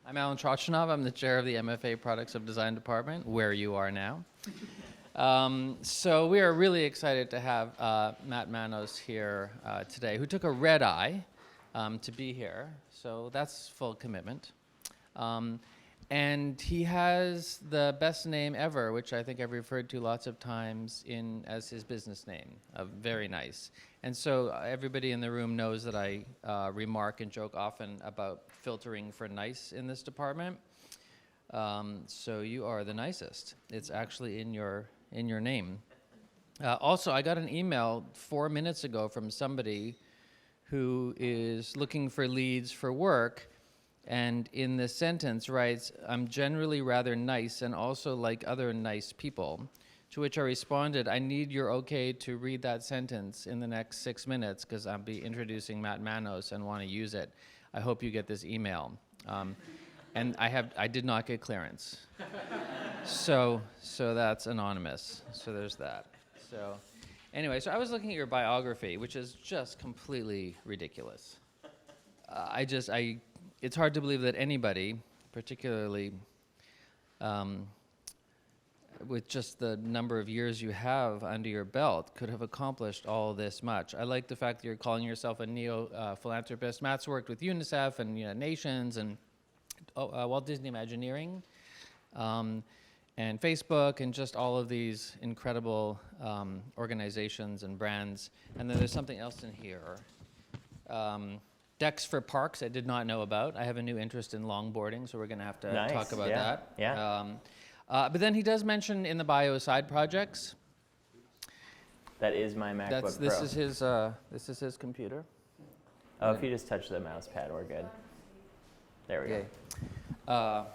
I'm Alan Trochinov. I'm the chair of the MFA Products of Design Department, where you are now. So we are really excited to have Matt Manos here today, who took a red eye to be here. So that's full commitment. And he has the best name ever, which I think I've referred to lots of times as his business name, of verynice. And so everybody in the room knows that I remark and joke often about filtering for nice in this department. So you are the nicest. It's actually in your name. Also, I got an email 4 minutes ago from somebody who is looking for leads for work, and in the sentence writes, "I'm generally rather nice and also like other nice people." To which I responded, "I need your okay to read that sentence in the next 6 minutes because I'll be introducing Matt Manos and want to use it. I hope you get this email." And I did not get clearance. So that's anonymous. So there's that. So anyway, so I was looking at your biography, which is just completely ridiculous. It's hard to believe that anybody, particularly with just the number of years you have under your belt, could have accomplished all this much. I like the fact that you're calling yourself a neo-philanthropist. Matt's worked with UNICEF and United Nations and Walt Disney Imagineering and Facebook and just all of these incredible organizations and brands. And then there's something else in here. Decks for parks I did not know about. I have a new interest in longboarding, so we're going to have to talk about that. Yeah. But then he does mention in the bio side projects. That is my MacBook Pro. This is his computer. Oh, if you just touch the mouse pad, we're good. There we go.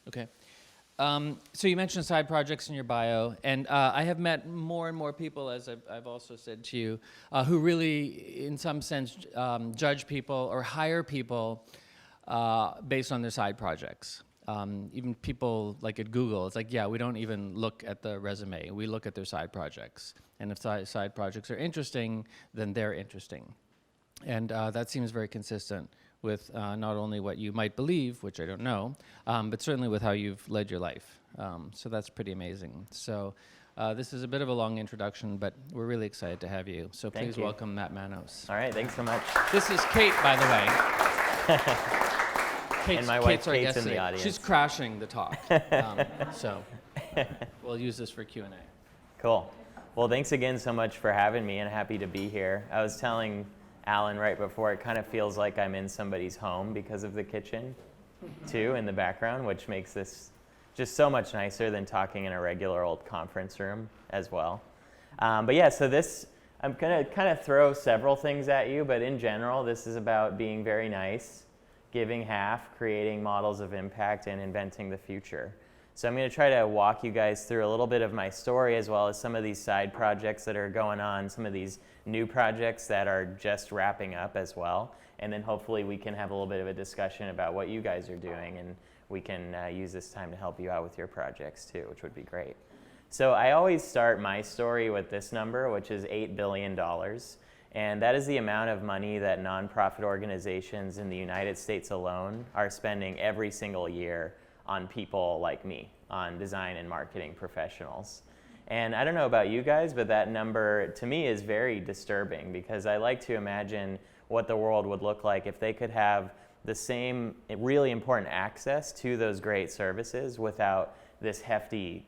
Okay. So you mentioned side projects in your bio, and I have met more and more people, as I've also said to you, who really, in some sense, judge people or hire people based on their side projects. Even people like at Google, it's like, yeah, we don't even look at the resume. We look at their side projects. And if side projects are interesting, then they're interesting. And that seems very consistent with not only what you might believe, which I don't know, but certainly with how you've led your life. So that's pretty amazing. So this is a bit of a long introduction, but we're really excited to have you. So please welcome Matt Manos. All right, thanks so much. This is Kate, by the way. And my wife Kate's in the audience. She's crashing the talk. So we'll use this for Q&A. Cool. Well, thanks again so much for having me, and happy to be here. I was telling Alan right before, it kind of feels like I'm in somebody's home because of the kitchen, too, in the background, which makes this just so much nicer than talking in a regular old conference room as well. But yeah, so I'm going to kind of throw several things at you, but in general, this is about being very nice, giving half, creating models of impact, and inventing the future. So I'm going to try to walk you guys through a little bit of my story, as well as some of these side projects that are going on, some of these new projects that are just wrapping up as well. And then hopefully we can have a little bit of a discussion about what you guys are doing, and we can use this time to help you out with your projects too, which would be great. So I always start my story with this number, which is $8 billion. And that is the amount of money that nonprofit organizations in the United States alone are spending every single year on people like me, on design and marketing professionals. And I don't know about you guys, but that number to me is very disturbing, because I like to imagine what the world would look like if they could have the same really important access to those great services without this hefty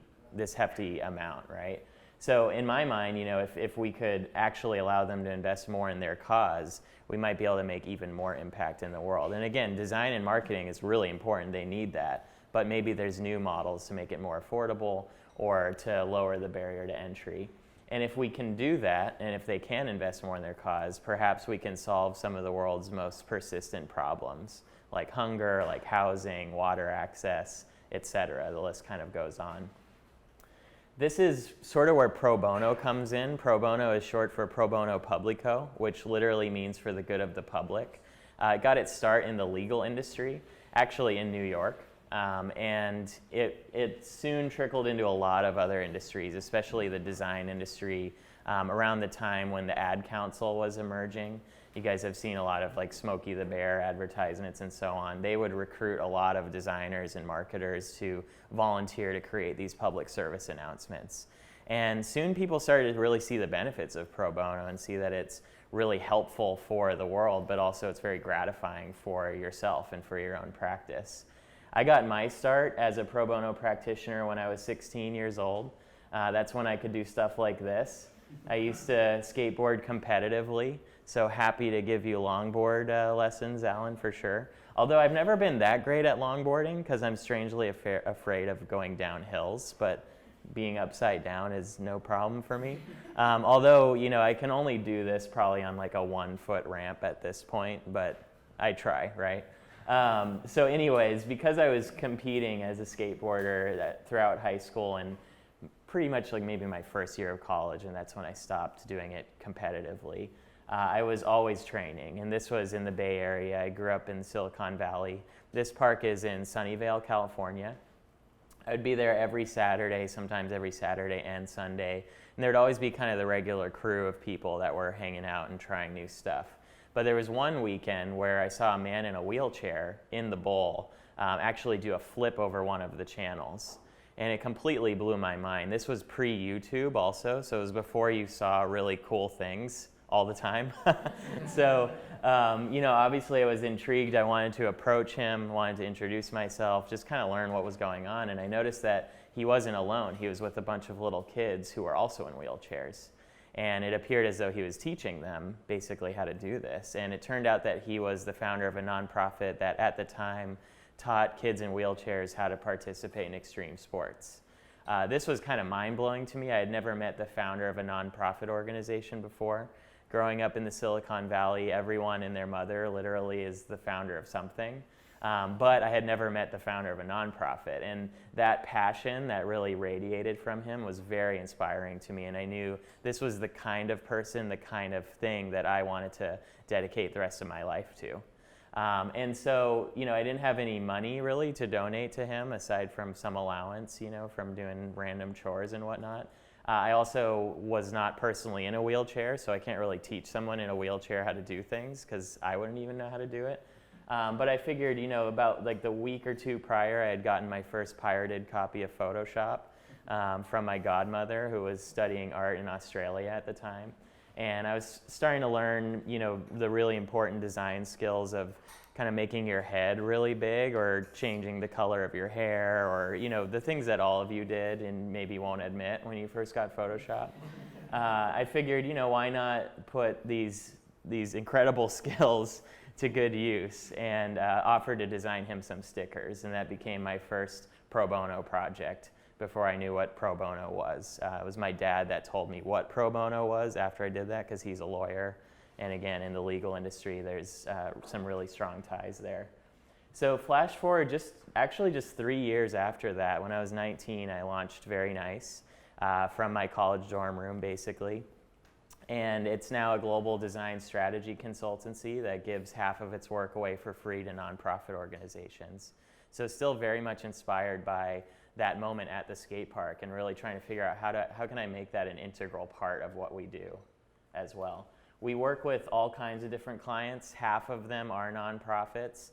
amount, right? So in my mind, if we could actually allow them to invest more in their cause, we might be able to make even more impact in the world. And again, design and marketing is really important. They need that. But maybe there's new models to make it more affordable or to lower the barrier to entry. And if we can do that, and if they can invest more in their cause, perhaps we can solve some of the world's most persistent problems, like hunger, like housing, water access, et cetera. The list kind of goes on. This is sort of where pro bono comes in. Pro bono is short for pro bono publico, which literally means for the good of the public. It got its start in the legal industry, actually in New York. And it soon trickled into a lot of other industries, especially the design industry, around the time when the ad council was emerging. You guys have seen a lot of like Smokey the Bear advertisements and so on. They would recruit a lot of designers and marketers to volunteer to create these public service announcements. And soon people started to really see the benefits of pro bono and see that it's really helpful for the world, but also it's very gratifying for yourself and for your own practice. I got my start as a pro bono practitioner when I was 16 years old. That's when I could do stuff like this. I used to skateboard competitively, so happy to give you longboard lessons, Alan, for sure. Although I've never been that great at longboarding because I'm strangely afraid of going down hills, but being upside down is no problem for me. Although, you know, I can only do this probably on like a 1-foot ramp at this point, but I try, right? So anyways, because I was competing as a skateboarder throughout high school and pretty much like maybe my first year of college, and that's when I stopped doing it competitively, I was always training, and this was in the Bay Area. I grew up in Silicon Valley. This park is in Sunnyvale, California. I would be there every Saturday, sometimes every Saturday and Sunday, and there'd always be kind of the regular crew of people that were hanging out and trying new stuff. But there was one weekend where I saw a man in a wheelchair in the bowl actually do a flip over one of the channels. And it completely blew my mind. This was pre-YouTube also, so it was before you saw really cool things all the time. So, you know, obviously I was intrigued. I wanted to approach him, wanted to introduce myself, just kind of learn what was going on. And I noticed that he wasn't alone. He was with a bunch of little kids who were also in wheelchairs. And it appeared as though he was teaching them basically how to do this. And it turned out that he was the founder of a nonprofit that at the time taught kids in wheelchairs how to participate in extreme sports. This was kind of mind-blowing to me. I had never met the founder of a nonprofit organization before. Growing up in the Silicon Valley, everyone and their mother literally is the founder of something. But I had never met the founder of a nonprofit. And that passion that really radiated from him was very inspiring to me. And I knew this was the kind of person, the kind of thing that I wanted to dedicate the rest of my life to. And so, you know, I didn't have any money really to donate to him aside from some allowance, you know, from doing random chores and whatnot. I also was not personally in a wheelchair, so I can't really teach someone in a wheelchair how to do things because I wouldn't even know how to do it. But I figured, you know, about like the week or two prior, I had gotten my first pirated copy of Photoshop from my godmother who was studying art in Australia at the time. And I was starting to learn, you know, the really important design skills of kind of making your head really big or changing the color of your hair or, you know, the things that all of you did and maybe won't admit when you first got Photoshop. I figured, you know, why not put these incredible skills to good use and offered to design him some stickers. And that became my first pro bono project before I knew what pro bono was. It was my dad that told me what pro bono was after I did that because he's a lawyer. And again, in the legal industry, there's some really strong ties there. So flash forward just 3 years after that, when I was 19, I launched verynice from my college dorm room, basically. And it's now a global design strategy consultancy that gives half of its work away for free to nonprofit organizations. So still very much inspired by that moment at the skate park and really trying to figure out how can I make that an integral part of what we do as well. We work with all kinds of different clients. Half of them are nonprofits.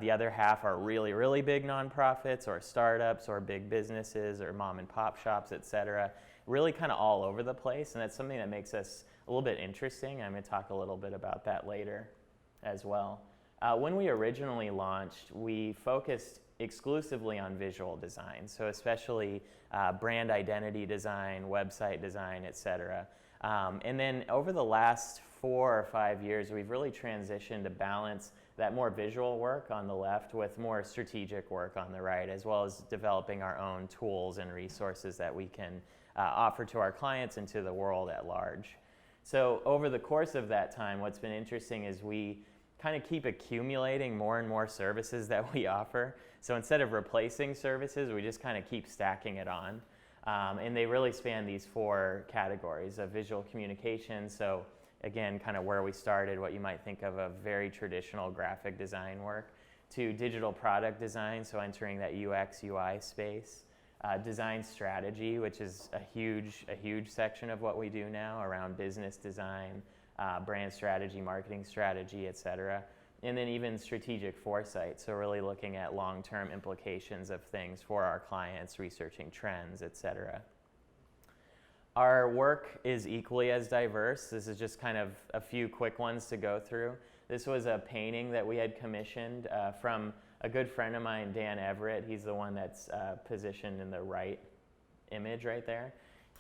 The other half are really, really big nonprofits or startups or big businesses or mom and pop shops, et cetera. Really kind of all over the place, and that's something that makes us a little bit interesting. I'm going to talk a little bit about that later as well. When we originally launched, we focused exclusively on visual design, so especially brand identity design, website design, et cetera. And then over the last 4 or 5 years, we've really transitioned to balance that more visual work on the left with more strategic work on the right, as well as developing our own tools and resources that we can offer to our clients and to the world at large. So over the course of that time, what's been interesting is we kind of keep accumulating more and more services that we offer. So instead of replacing services, we just kind of keep stacking it on. And they really span these 4 categories of visual communication. So again, kind of where we started, what you might think of a very traditional graphic design work, to digital product design, so entering that UX, UI space, design strategy, which is a huge section of what we do now around business design, brand strategy, marketing strategy, et cetera. And then even strategic foresight, so really looking at long-term implications of things for our clients, researching trends, et cetera. Our work is equally as diverse. This is just kind of a few quick ones to go through. This was a painting that we had commissioned from a good friend of mine, Dan Everett. He's the one that's positioned in the right image right there.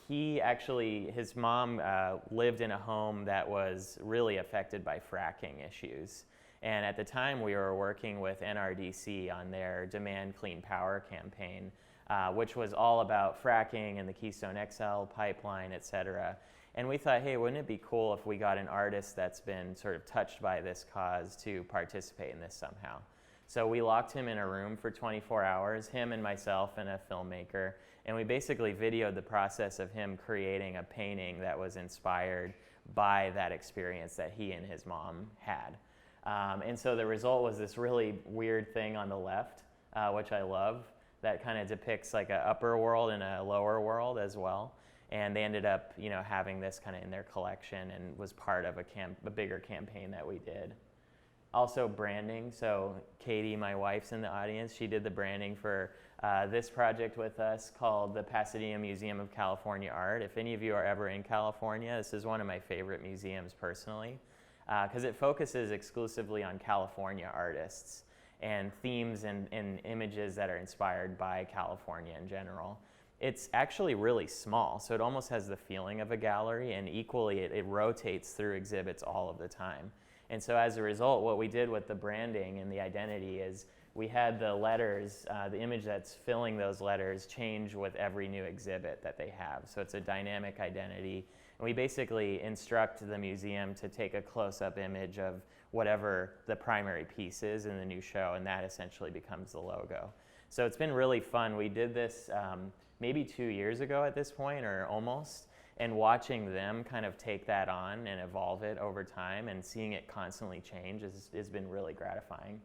He actually, his mom lived in a home that was really affected by fracking issues. And at the time, we were working with NRDC on their Demand Clean Power campaign, which was all about fracking and the Keystone XL pipeline, et cetera. And we thought, hey, wouldn't it be cool if we got an artist that's been sort of touched by this cause to participate in this somehow? So we locked him in a room for 24 hours, him and myself and a filmmaker, and we basically videoed the process of him creating a painting that was inspired by that experience that he and his mom had. And so the result was this really weird thing on the left, which I love, that kind of depicts like an upper world and a lower world as well. And they ended up, having this kind of in their collection and was part of a bigger campaign that we did. Also branding. So Katie, my wife's in the audience. She did the branding for this project with us called the Pasadena Museum of California Art. If any of you are ever in California, this is one of my favorite museums personally, because it focuses exclusively on California artists and themes and images that are inspired by California in general. It's actually really small, so it almost has the feeling of a gallery, and equally it rotates through exhibits all of the time. And so as a result, what we did with the branding and the identity is we had the letters, the image that's filling those letters change with every new exhibit that they have. So it's a dynamic identity. And we basically instruct the museum to take a close-up image of whatever the primary piece is in the new show, and that essentially becomes the logo. So it's been really fun. We did this maybe 2 years ago at this point, or almost, and watching them kind of take that on and evolve it over time and seeing it constantly change has been really gratifying.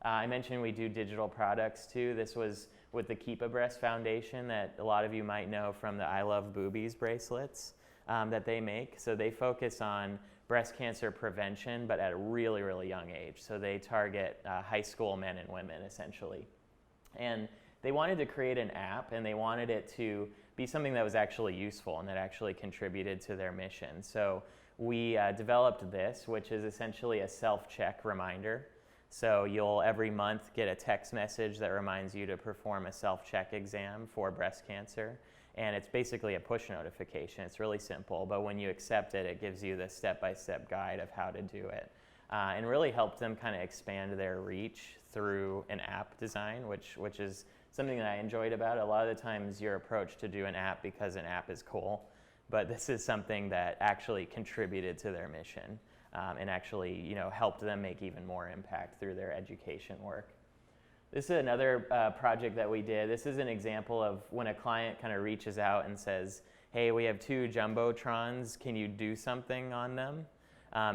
I mentioned we do digital products too. This was with the Keep a Breast Foundation that a lot of you might know from the I Love Boobies bracelets that they make. So they focus on breast cancer prevention, but at a really, really young age. So they target high school men and women essentially. And they wanted to create an app, and they wanted it to be something that was actually useful and that actually contributed to their mission. So we developed this, which is essentially a self-check reminder. So you'll every month get a text message that reminds you to perform a self-check exam for breast cancer. And it's basically a push notification. It's really simple, but when you accept it, it gives you the step-by-step guide of how to do it. And really helped them kind of expand their reach through an app design, which is something that I enjoyed about it. A lot of the times your approach to do an app because an app is cool, but this is something that actually contributed to their mission and actually helped them make even more impact through their education work. This is another project that we did. This is an example of when a client kind of reaches out and says, hey, we have 2 jumbotrons, can you do something on them?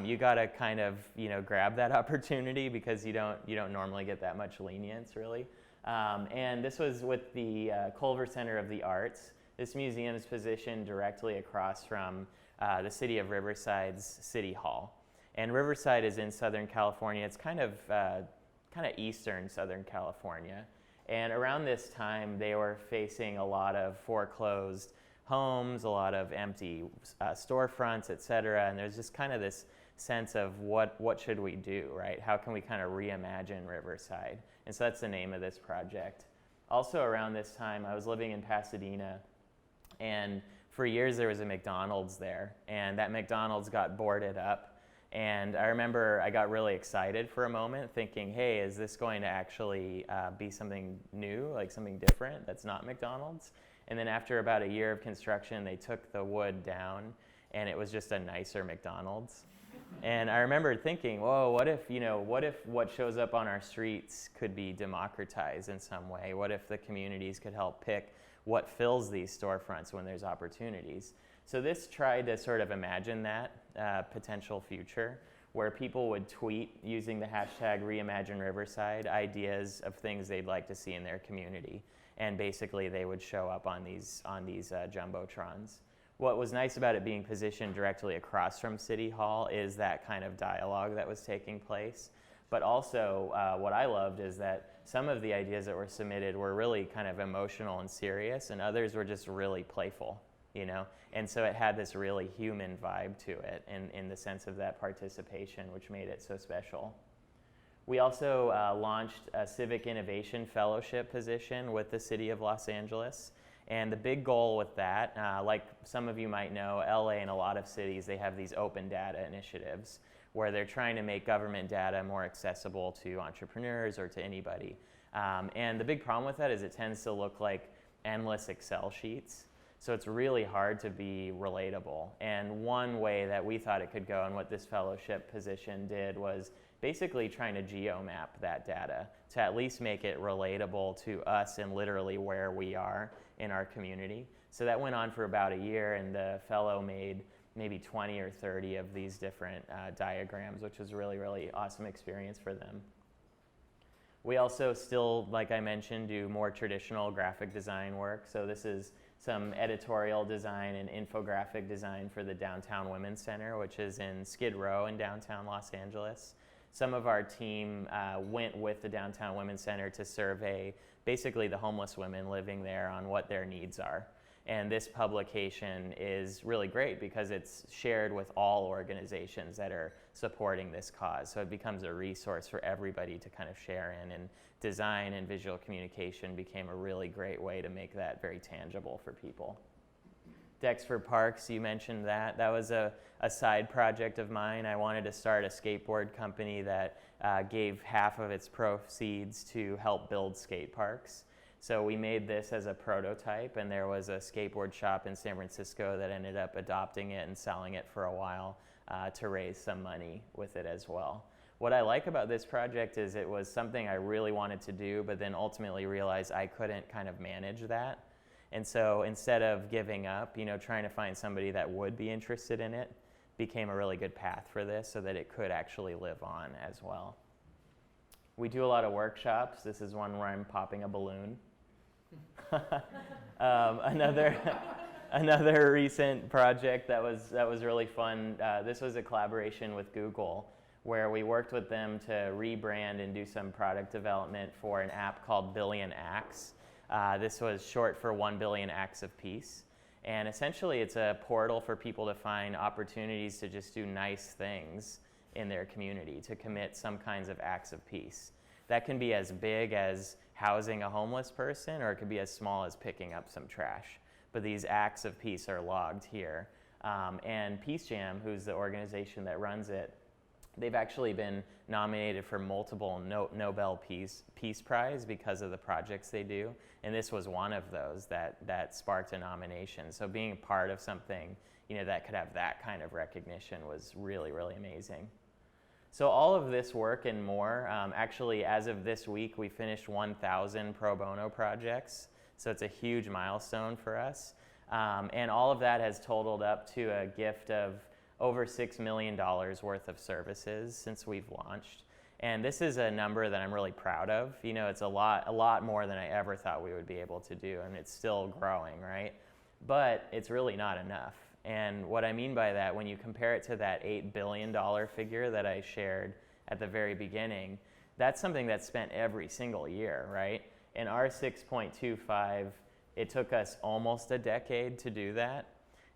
You got to kind of grab that opportunity because you don't normally get that much lenience really. And this was with the Culver Center of the Arts. This museum is positioned directly across from the city of Riverside's City Hall. And Riverside is in Southern California. It's kind of eastern Southern California. And around this time, they were facing a lot of foreclosed homes, a lot of empty storefronts, et cetera. And there's just kind of this sense of what should we do, right? How can we kind of reimagine Riverside? And so that's the name of this project. Also around this time, I was living in Pasadena, and for years there was a McDonald's there, and that McDonald's got boarded up. And I remember I got really excited for a moment thinking, hey, is this going to actually be something new, like something different that's not McDonald's? And then after about a year of construction, they took the wood down and it was just a nicer McDonald's. And I remember thinking, whoa, what if what shows up on our streets could be democratized in some way? What if the communities could help pick what fills these storefronts when there's opportunities? So this tried to sort of imagine that potential future where people would tweet using the hashtag #ReimagineRiverside ideas of things they'd like to see in their community. and basically they would show up on these jumbotrons. What was nice about it being positioned directly across from City Hall is that kind of dialogue that was taking place. But also, what I loved is that some of the ideas that were submitted were really kind of emotional and serious, and others were just really playful, you know? And so it had this really human vibe to it in the sense of that participation, which made it so special. We also launched a Civic Innovation Fellowship position with the City of Los Angeles. And the big goal with that, like some of you might know, LA and a lot of cities, they have these open data initiatives where they're trying to make government data more accessible to entrepreneurs or to anybody. And the big problem with that is it tends to look like endless Excel sheets. So it's really hard to be relatable. And one way that we thought it could go and what this fellowship position did was basically trying to geomap that data to at least make it relatable to us and literally where we are in our community. So that went on for about a year, and the fellow made maybe 20 or 30 of these different diagrams, which was a really, really awesome experience for them. We also still, like I mentioned, do more traditional graphic design work. So this is some editorial design and infographic design for the Downtown Women's Center, which is in Skid Row in downtown Los Angeles. Some of our team went with the Downtown Women's Center to survey basically the homeless women living there on what their needs are. And this publication is really great because it's shared with all organizations that are supporting this cause. So it becomes a resource for everybody to kind of share in, and design and visual communication became a really great way to make that very tangible for people. Decks for Parks, you mentioned that. That was a side project of mine. I wanted to start a skateboard company that gave half of its proceeds to help build skate parks. So we made this as a prototype, and there was a skateboard shop in San Francisco that ended up adopting it and selling it for a while to raise some money with it as well. What I like about this project is it was something I really wanted to do, but then ultimately realized I couldn't kind of manage that. And so instead of giving up, you know, trying to find somebody that would be interested in it became a really good path for this so that it could actually live on as well. We do a lot of workshops. This is one where I'm popping a balloon. Another recent project that was really fun. This was a collaboration with Google, where we worked with them to rebrand and do some product development for an app called Billion Acts. This was short for 1 billion acts of peace. And essentially it's a portal for people to find opportunities to just do nice things in their community, to commit some kinds of acts of peace. That can be as big as housing a homeless person, or it could be as small as picking up some trash. But these acts of peace are logged here. And Peace Jam, who's the organization that runs it, they've actually been nominated for multiple Nobel Peace Prize because of the projects they do. And this was one of those that sparked a nomination. So being a part of something, you know, that could have that kind of recognition was really, really amazing. So all of this work and more, actually as of this week, we finished 1,000 pro bono projects. So it's a huge milestone for us. And all of that has totaled up to a gift of over $6 million worth of services since we've launched. And this is a number that I'm really proud of. You know, it's a lot more than I ever thought we would be able to do, and it's still growing, right? But it's really not enough. And what I mean by that, when you compare it to that $8 billion figure that I shared at the very beginning, that's something that's spent every single year, right? And our 6.25, it took us almost a decade to do that.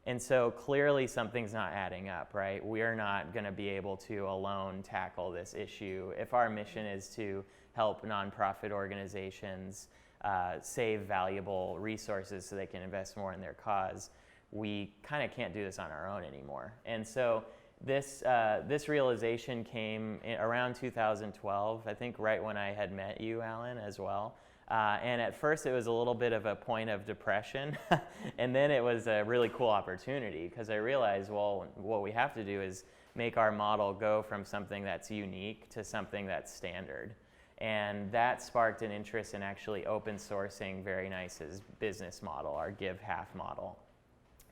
And so clearly something's not adding up, right? We are not going to be able to alone tackle this issue. If our mission is to help nonprofit organizations save valuable resources so they can invest more in their cause, we kind of can't do this on our own anymore. And so this realization came around 2012, I think right when I had met you, Alan, as well. And at first it was a little bit of a point of depression, and then it was a really cool opportunity because I realized, well, what we have to do is make our model go from something that's unique to something that's standard. And that sparked an interest in actually open sourcing verynice's business model, our give half model.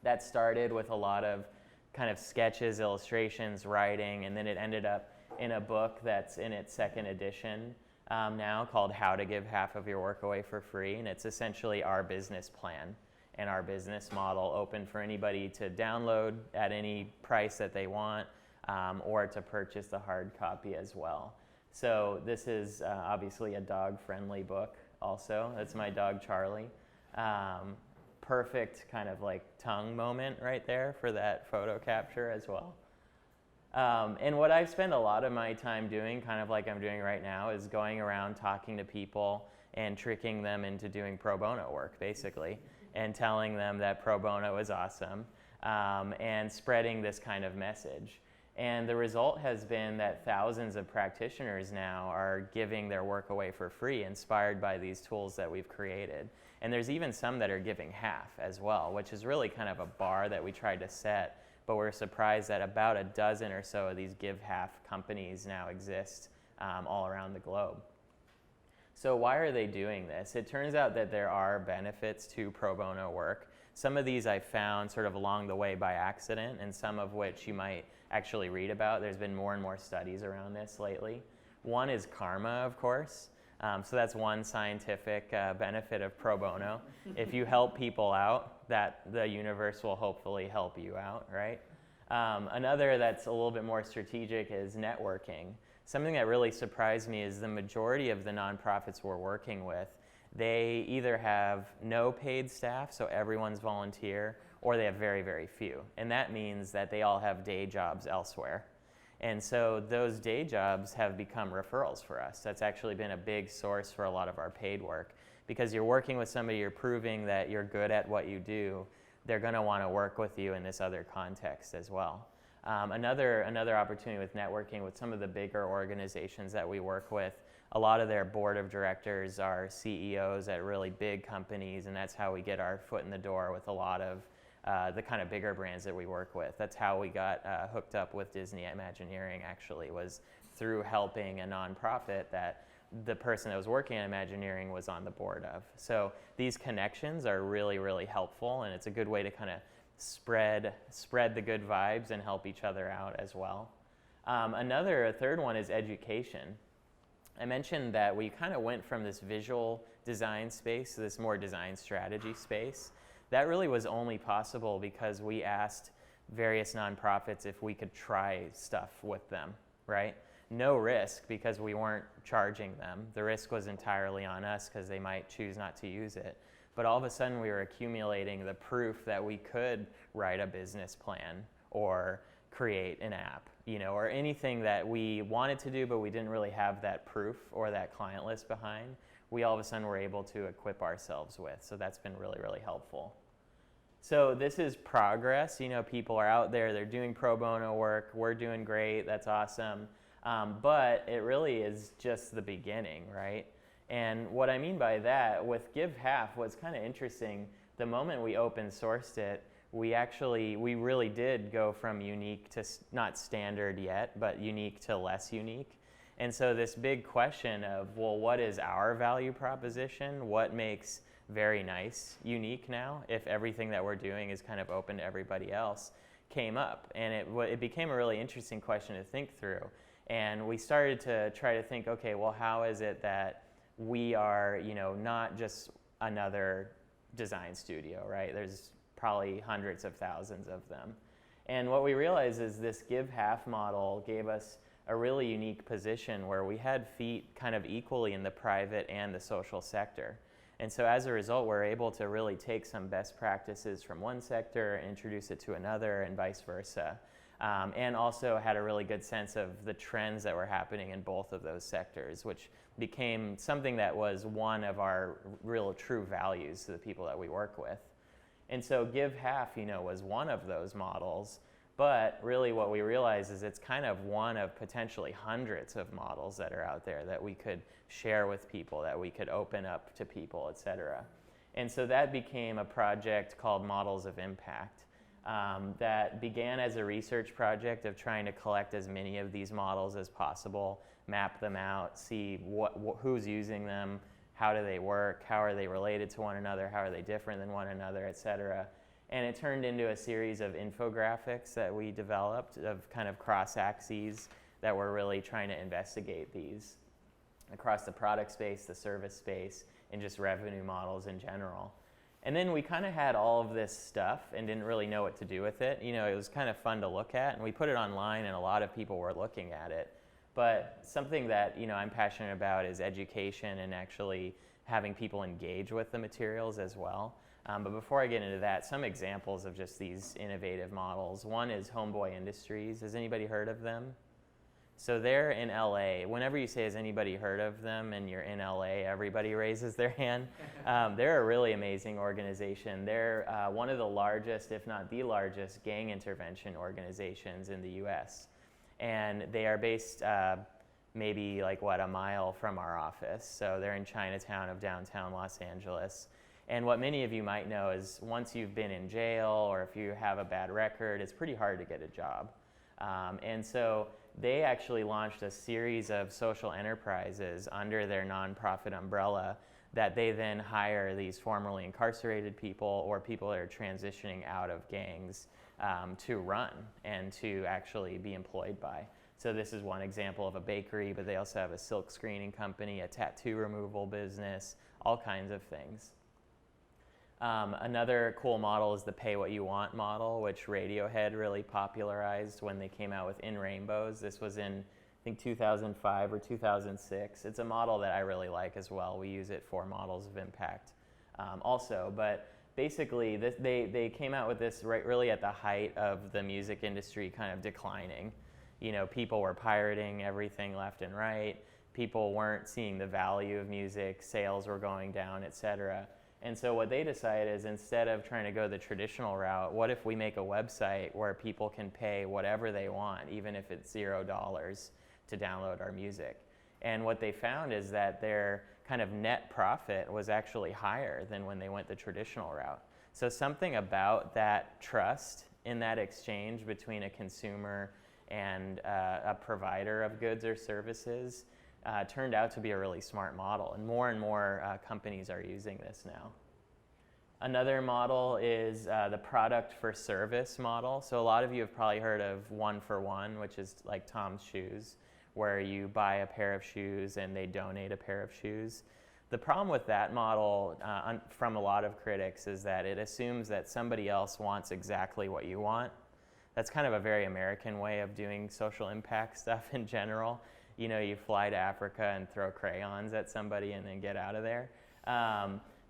That started with a lot of kind of sketches, illustrations, writing, and then it ended up in a book that's in its second edition. now called How to Give Half of Your Work Away for Free, and it's essentially our business plan and our business model, open for anybody to download at any price that they want, or to purchase the hard copy as well. So this is obviously a dog-friendly book also. That's my dog Charlie. Perfect kind of like tongue moment right there for that photo capture as well. And what I spend a lot of my time doing, kind of like I'm doing right now, is going around talking to people and tricking them into doing pro bono work, basically, and telling them that pro bono is awesome, and spreading this kind of message. And the result has been that thousands of practitioners now are giving their work away for free, inspired by these tools that we've created. And there's even some that are giving half as well, which is really kind of a bar that we tried to set. But we're surprised that about a dozen or so of these give half companies now exist all around the globe. So why are they doing this? It turns out that there are benefits to pro bono work. Some of these I found sort of along the way by accident, and some of which you might actually read about. There's been more and more studies around this lately. One is karma, of course. So that's one scientific benefit of pro bono. If you help people out, that the universe will hopefully help you out, right? Another that's a little bit more strategic is networking. Something that really surprised me is the majority of the nonprofits we're working with, they either have no paid staff, so everyone's volunteer, or they have very, very few. And that means that they all have day jobs elsewhere. And so those day jobs have become referrals for us. That's actually been a big source for a lot of our paid work, because you're working with somebody, you're proving that you're good at what you do, they're going to want to work with you in this other context as well. Another opportunity with networking with some of the bigger organizations that we work with, a lot of their board of directors are CEOs at really big companies, and that's how we get our foot in the door with a lot of the kind of bigger brands that we work with. That's how we got hooked up with Disney Imagineering, actually, was through helping a nonprofit that the person that was working at Imagineering was on the board of. So these connections are really, really helpful, and it's a good way to kind of spread the good vibes and help each other out as well. A third one is education. I mentioned that we kind of went from this visual design space to this more design strategy space. That really was only possible because we asked various nonprofits if we could try stuff with them, right? No risk because we weren't charging them. The risk was entirely on us because they might choose not to use it. But all of a sudden we were accumulating the proof that we could write a business plan or create an app, or anything that we wanted to do but we didn't really have that proof or that client list behind. We all of a sudden were able to equip ourselves with. So that's been really, really helpful. So this is progress. People are out there, they're doing pro bono work. We're doing great. That's awesome. But it really is just the beginning, right? And what I mean by that, with Give Half, what's kind of interesting, the moment we open sourced it, we really did go from unique to not standard yet, but unique to less unique. And so this big question of, well, what is our value proposition? What makes verynice unique now, if everything that we're doing is kind of open to everybody else, came up. And it became a really interesting question to think through. And we started to try to think, okay, well, how is it that we are, not just another design studio, right? There's probably hundreds of thousands of them. And what we realized is this give half model gave us a really unique position where we had feet kind of equally in the private and the social sector. And so as a result, we're able to really take some best practices from one sector and introduce it to another and vice versa. And also had a really good sense of the trends that were happening in both of those sectors, which became something that was one of our real true values to the people that we work with. And so Give Half, was one of those models. But really what we realize is it's kind of one of potentially hundreds of models that are out there that we could share with people, that we could open up to people, et cetera. And so that became a project called Models of Impact that began as a research project of trying to collect as many of these models as possible, map them out, see who's using them, how do they work, how are they related to one another, how are they different than one another, et cetera. And it turned into a series of infographics that we developed of kind of cross-axes that were really trying to investigate these. across the product space, the service space, and just revenue models in general. And then we kind of had all of this stuff and didn't really know what to do with it. It was kind of fun to look at, and we put it online, and a lot of people were looking at it. But something that I'm passionate about is education and actually having people engage with the materials as well. But before I get into that, some examples of just these innovative models. One is Homeboy Industries. Has anybody heard of them? So they're in LA. Whenever you say, has anybody heard of them, and you're in LA, everybody raises their hand. They're a really amazing organization. They're one of the largest, if not the largest, gang intervention organizations in the US. And they are based maybe a mile from our office. So they're in Chinatown of downtown Los Angeles. And what many of you might know is once you've been in jail or if you have a bad record, it's pretty hard to get a job. And so they actually launched a series of social enterprises under their nonprofit umbrella that they then hire these formerly incarcerated people or people that are transitioning out of gangs to run and to actually be employed by. So this is one example of a bakery, but they also have a silk screening company, a tattoo removal business, all kinds of things. Another cool model is the pay what you want model, which Radiohead really popularized when they came out with In Rainbows. This was in, I think, 2005 or 2006. It's a model that I really like as well. We use it for models of impact also. But basically, they came out with this really at the height of the music industry kind of declining. People were pirating everything left and right. People weren't seeing the value of music. Sales were going down, et cetera. And so what they decided is instead of trying to go the traditional route, what if we make a website where people can pay whatever they want, even if it's $0 to download our music? And what they found is that their kind of net profit was actually higher than when they went the traditional route. So something about that trust in that exchange between a consumer and a provider of goods or services turned out to be a really smart model, and more companies are using this now. Another model is the product for service model. So a lot of you have probably heard of 1 for 1, which is like Tom's Shoes, where you buy a pair of shoes and they donate a pair of shoes. The problem with that model from a lot of critics is that it assumes that somebody else wants exactly what you want. That's kind of a very American way of doing social impact stuff in general. You fly to Africa and throw crayons at somebody and then get out of there.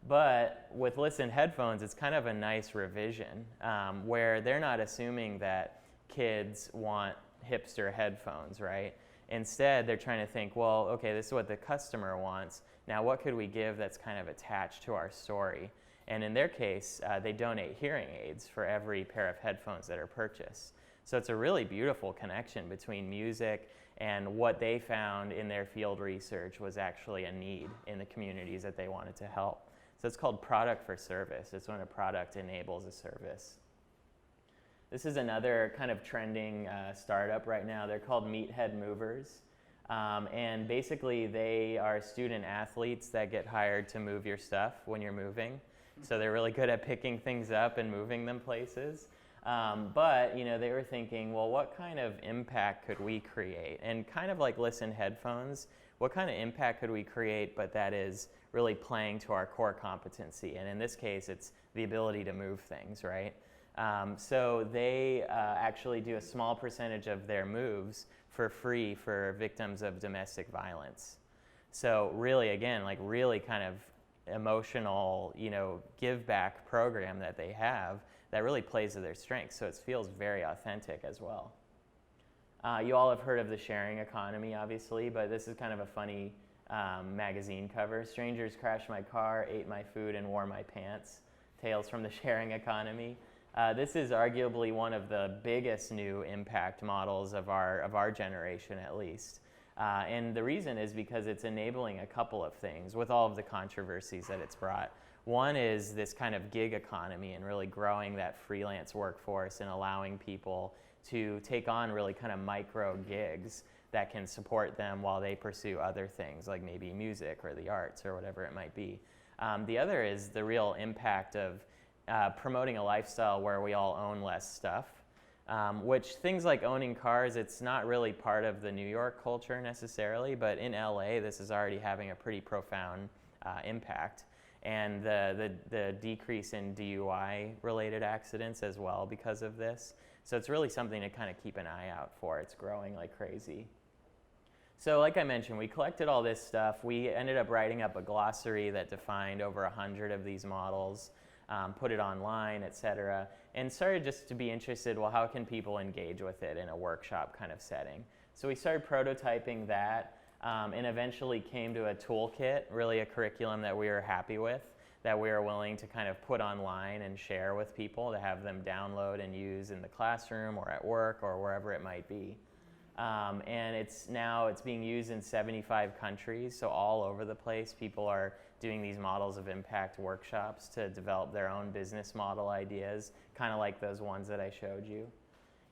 But with Listen headphones, it's kind of a nice revision where they're not assuming that kids want hipster headphones, right? Instead, they're trying to think, well, okay, this is what the customer wants. Now, what could we give that's kind of attached to our story? And in their case, they donate hearing aids for every pair of headphones that are purchased. So it's a really beautiful connection between music and what they found in their field research was actually a need in the communities that they wanted to help. So it's called product for service. It's when a product enables a service. This is another kind of trending startup right now. They're called Meathead Movers. And basically, they are student athletes that get hired to move your stuff when you're moving. So they're really good at picking things up and moving them places. But they were thinking, well, what kind of impact could we create? And kind of like Listen headphones, what kind of impact could we create, but that is really playing to our core competency? And in this case, it's the ability to move things, right? So they actually do a small percentage of their moves for free for victims of domestic violence. So really, again, really kind of emotional, give back program that they have that really plays to their strengths. So it feels very authentic as well. You all have heard of the sharing economy, obviously, but this is kind of a funny magazine cover. Strangers crashed my car, ate my food, and wore my pants. Tales from the sharing economy. This is arguably one of the biggest new impact models of our generation, at least. And the reason is because it's enabling a couple of things with all of the controversies that it's brought. One is this kind of gig economy and really growing that freelance workforce and allowing people to take on really kind of micro gigs that can support them while they pursue other things like maybe music or the arts or whatever it might be. The other is the real impact of promoting a lifestyle where we all own less stuff. which things like owning cars, it's not really part of the New York culture necessarily, but in LA, this is already having a pretty profound impact. And the decrease in DUI-related accidents as well because of this. So it's really something to kind of keep an eye out for. It's growing like crazy. So like I mentioned, we collected all this stuff. We ended up writing up a glossary that defined over 100 of these models, put it online, et cetera, and started just to be interested, well, how can people engage with it in a workshop kind of setting? So we started prototyping that. And eventually came to a toolkit, really a curriculum that we were happy with, that we were willing to kind of put online and share with people to have them download and use in the classroom or at work or wherever it might be. And it's being used in 75 countries, so all over the place. People are doing these models of impact workshops to develop their own business model ideas, kind of like those ones that I showed you.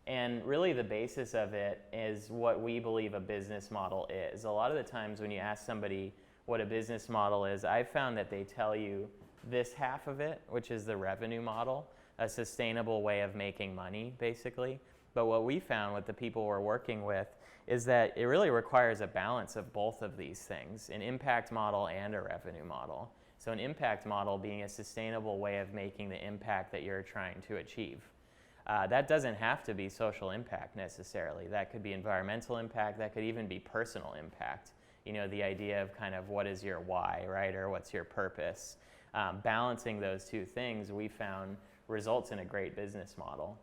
And really the basis of it is what we believe a business model is. A lot of the times when you ask somebody what a business model is, I've found that they tell you this half of it, which is the revenue model, a sustainable way of making money, basically. But what we found with the people we're working with is that it really requires a balance of both of these things, an impact model and a revenue model. So an impact model being a sustainable way of making the impact that you're trying to achieve. That doesn't have to be social impact necessarily. That could be environmental impact. That could even be personal impact. You know, the idea of kind of what is your why, right? Or what's your purpose? Balancing those two things, we found, results in a great business model.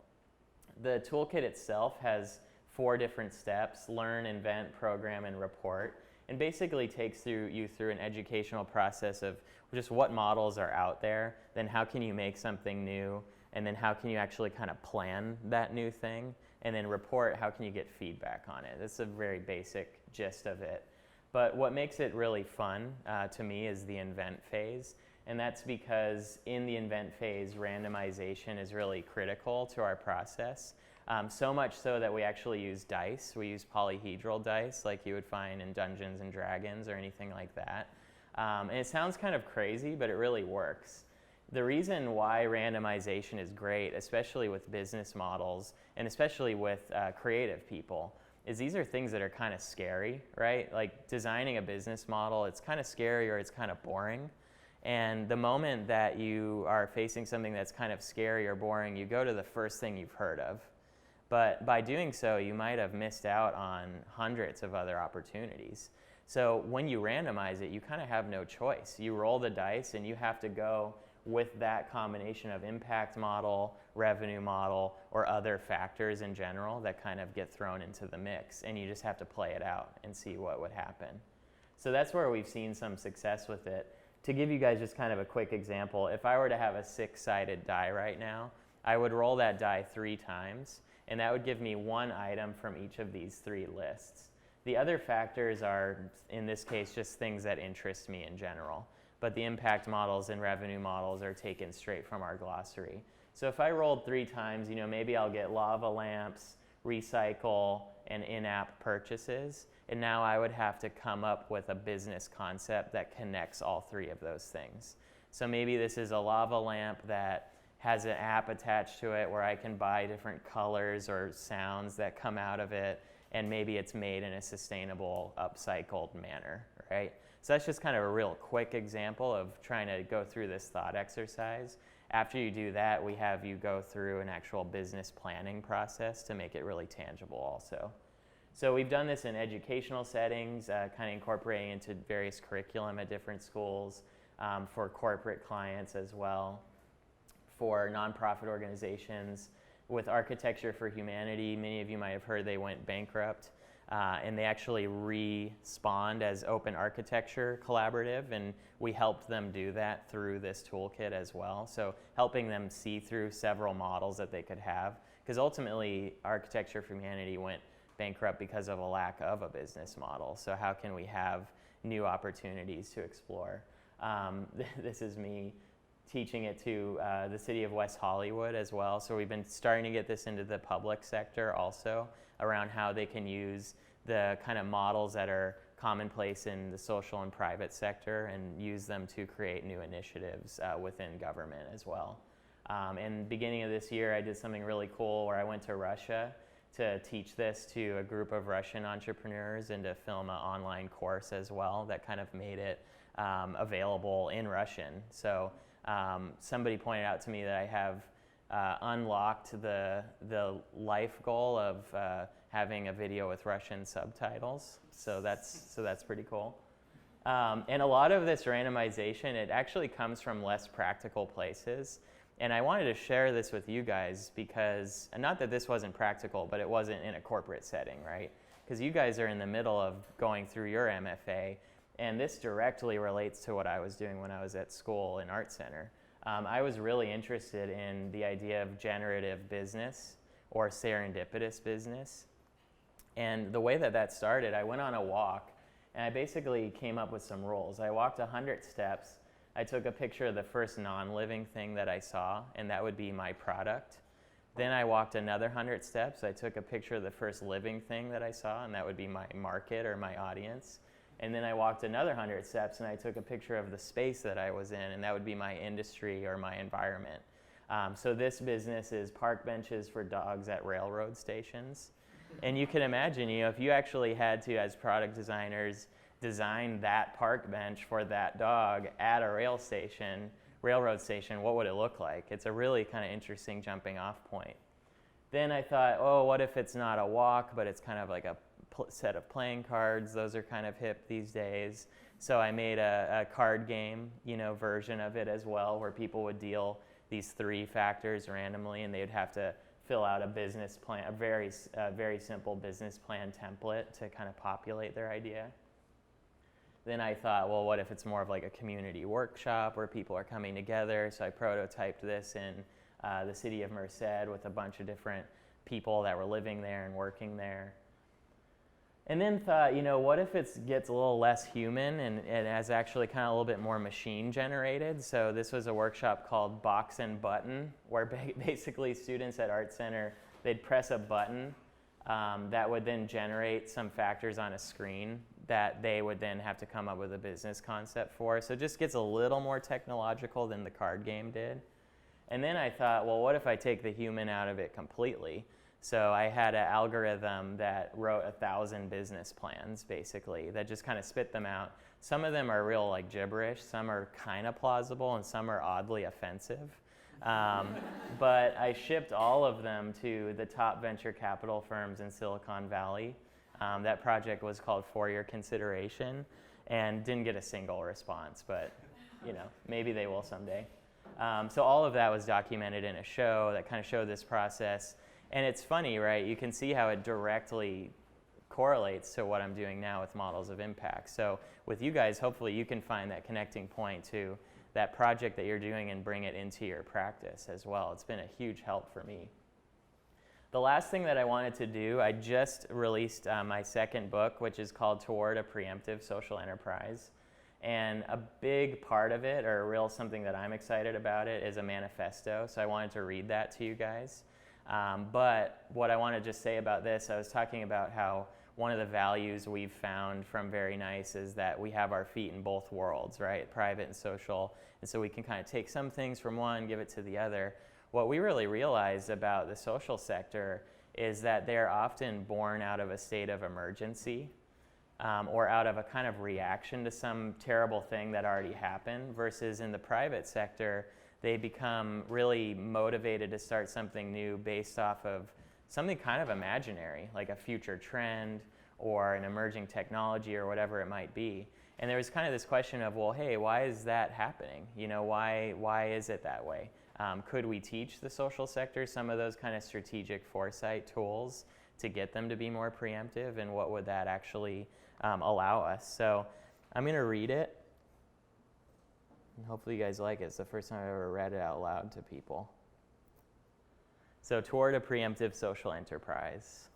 The toolkit itself has 4 different steps: learn, invent, program, and report. And basically takes you through an educational process of just what models are out there, then how can you make something new, and then how can you actually kind of plan that new thing, and then report, how can you get feedback on it. That's a very basic gist of it. But what makes it really fun to me is the invent phase, and that's because in the invent phase, randomization is really critical to our process. So much so that we actually use dice. We use polyhedral dice like you would find in Dungeons and Dragons or anything like that. And it sounds kind of crazy, but it really works. The reason why randomization is great, especially with business models and especially with creative people, is these are things that are kind of scary, right? Like designing a business model, it's kind of scary or it's kind of boring. And the moment that you are facing something that's kind of scary or boring, you go to the first thing you've heard of. But by doing so, you might have missed out on hundreds of other opportunities. So when you randomize it, you kind of have no choice. You roll the dice and you have to go with that combination of impact model, revenue model, or other factors in general that kind of get thrown into the mix. And you just have to play it out and see what would happen. So that's where we've seen some success with it. To give you guys just kind of a quick example, if I were to have a 6-sided die right now, I would roll that die 3 times, and that would give me 1 item from each of these 3 lists. The other factors are, in this case, just things that interest me in general. But the impact models and revenue models are taken straight from our glossary. So if I rolled 3 times, you know, maybe I'll get lava lamps, recycle, and in-app purchases. And now I would have to come up with a business concept that connects all 3 of those things. So maybe this is a lava lamp that has an app attached to it where I can buy different colors or sounds that come out of it, and maybe it's made in a sustainable, upcycled manner, right? So that's just kind of a real quick example of trying to go through this thought exercise. After you do that, we have you go through an actual business planning process to make it really tangible also. So we've done this in educational settings, kind of incorporating into various curriculum at different schools, for corporate clients as well, for nonprofit organizations. With Architecture for Humanity, many of you might have heard they went bankrupt. And they actually respawned as Open Architecture Collaborative, and we helped them do that through this toolkit as well. So helping them see through several models that they could have, because ultimately Architecture for Humanity went bankrupt because of a lack of a business model. So how can we have new opportunities to explore? This is me teaching it to the city of West Hollywood as well. So we've been starting to get this into the public sector also, around how they can use the kind of models that are commonplace in the social and private sector and use them to create new initiatives within government as well. And beginning of this year, I did something really cool where I went to Russia to teach this to a group of Russian entrepreneurs and to film an online course as well that kind of made it available in Russian. So somebody pointed out to me that I have unlocked the life goal of having a video with Russian subtitles. So that's pretty cool. And a lot of this randomization, it actually comes from less practical places. And I wanted to share this with you guys because, not that this wasn't practical, but it wasn't in a corporate setting, right? Because you guys are in the middle of going through your MFA, and this directly relates to what I was doing when I was at school in Art Center. I was really interested in the idea of generative business or serendipitous business. And the way that started, I went on a walk, and I basically came up with some rules. I walked 100 steps. I took a picture of the first non-living thing that I saw, and that would be my product. Then I walked another 100 steps. I took a picture of the first living thing that I saw, and that would be my market or my audience. And then I walked another 100 steps, and I took a picture of the space that I was in, and that would be my industry or my environment. So this business is park benches for dogs at railroad stations. And you can imagine, if you actually had to, as product designers, design that park bench for that dog at a railroad station, what would it look like? It's a really kind of interesting jumping off point. Then I thought, oh, what if it's not a walk, but it's kind of like a set of playing cards? Those are kind of hip these days. So I made a card game, version of it as well, where people would deal these 3 factors randomly, and they'd have to fill out a business plan, a very simple business plan template to kind of populate their idea. Then I thought, well, what if it's more of like a community workshop where people are coming together? So I prototyped this in the city of Merced with a bunch of different people that were living there and working there. And then thought, what if it gets a little less human and is actually kind of a little bit more machine generated? So this was a workshop called Box and Button, where basically students at Art Center, they'd press a button that would then generate some factors on a screen that they would then have to come up with a business concept for. So it just gets a little more technological than the card game did. And then I thought, well, what if I take the human out of it completely? So I had an algorithm that wrote 1,000 business plans, basically, that just kind of spit them out. Some of them are real like gibberish, some are kind of plausible, and some are oddly offensive. But I shipped all of them to the top venture capital firms in Silicon Valley. That project was called For Your Consideration, and didn't get a single response, but maybe they will someday. So all of that was documented in a show that kind of showed this process. And it's funny, right? You can see how it directly correlates to what I'm doing now with models of impact. So with you guys, hopefully you can find that connecting point to that project that you're doing and bring it into your practice as well. It's been a huge help for me. The last thing that I wanted to do, I just released my second book, which is called Toward a Preemptive Social Enterprise. And a big part of it, or something that I'm excited about it, is a manifesto. So I wanted to read that to you guys. But what I want to just say about this, I was talking about how one of the values we've found from verynice is that we have our feet in both worlds, right? Private and social. And so we can kind of take some things from one, give it to the other. What we really realized about the social sector is that they're often born out of a state of emergency or out of a kind of reaction to some terrible thing that already happened, versus in the private sector, they become really motivated to start something new based off of something kind of imaginary, like a future trend or an emerging technology or whatever it might be. And there was kind of this question of, well, hey, why is that happening? Why is it that way? Could we teach the social sector some of those kind of strategic foresight tools to get them to be more preemptive, and what would that actually allow us? So I'm going to read it, and hopefully you guys like it. It's the first time I've ever read it out loud to people. So Toward a Preemptive Social Enterprise.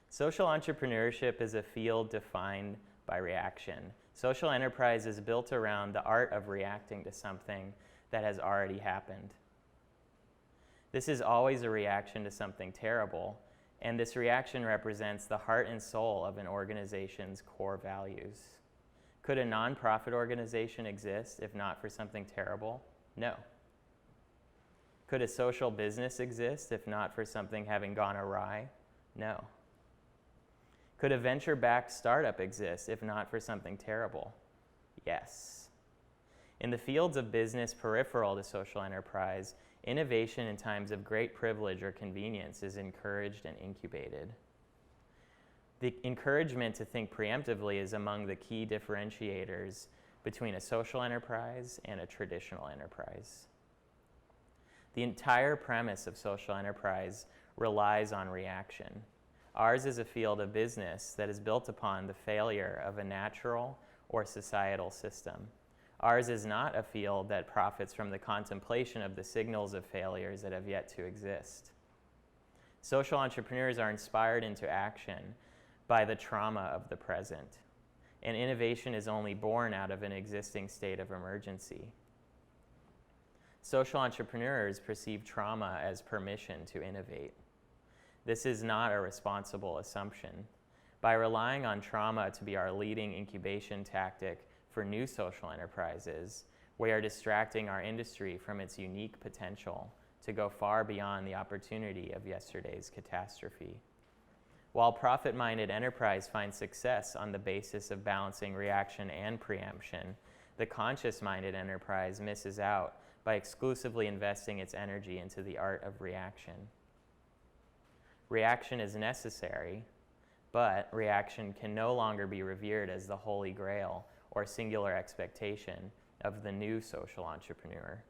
Social entrepreneurship is a field defined by reaction. Social enterprise is built around the art of reacting to something that has already happened. This is always a reaction to something terrible, and this reaction represents the heart and soul of an organization's core values. Could a nonprofit organization exist if not for something terrible? No. Could a social business exist if not for something having gone awry? No. Could a venture-backed startup exist if not for something terrible? Yes. In the fields of business peripheral to social enterprise, innovation in times of great privilege or convenience is encouraged and incubated. The encouragement to think preemptively is among the key differentiators between a social enterprise and a traditional enterprise. The entire premise of social enterprise relies on reaction. Ours is a field of business that is built upon the failure of a natural or societal system. Ours is not a field that profits from the contemplation of the signals of failures that have yet to exist. Social entrepreneurs are inspired into action by the trauma of the present, and innovation is only born out of an existing state of emergency. Social entrepreneurs perceive trauma as permission to innovate. This is not a responsible assumption. By relying on trauma to be our leading incubation tactic for new social enterprises, we are distracting our industry from its unique potential to go far beyond the opportunity of yesterday's catastrophe. While profit-minded enterprise finds success on the basis of balancing reaction and preemption, the conscious-minded enterprise misses out by exclusively investing its energy into the art of reaction. Reaction is necessary, but reaction can no longer be revered as the holy grail or singular expectation of the new social entrepreneur.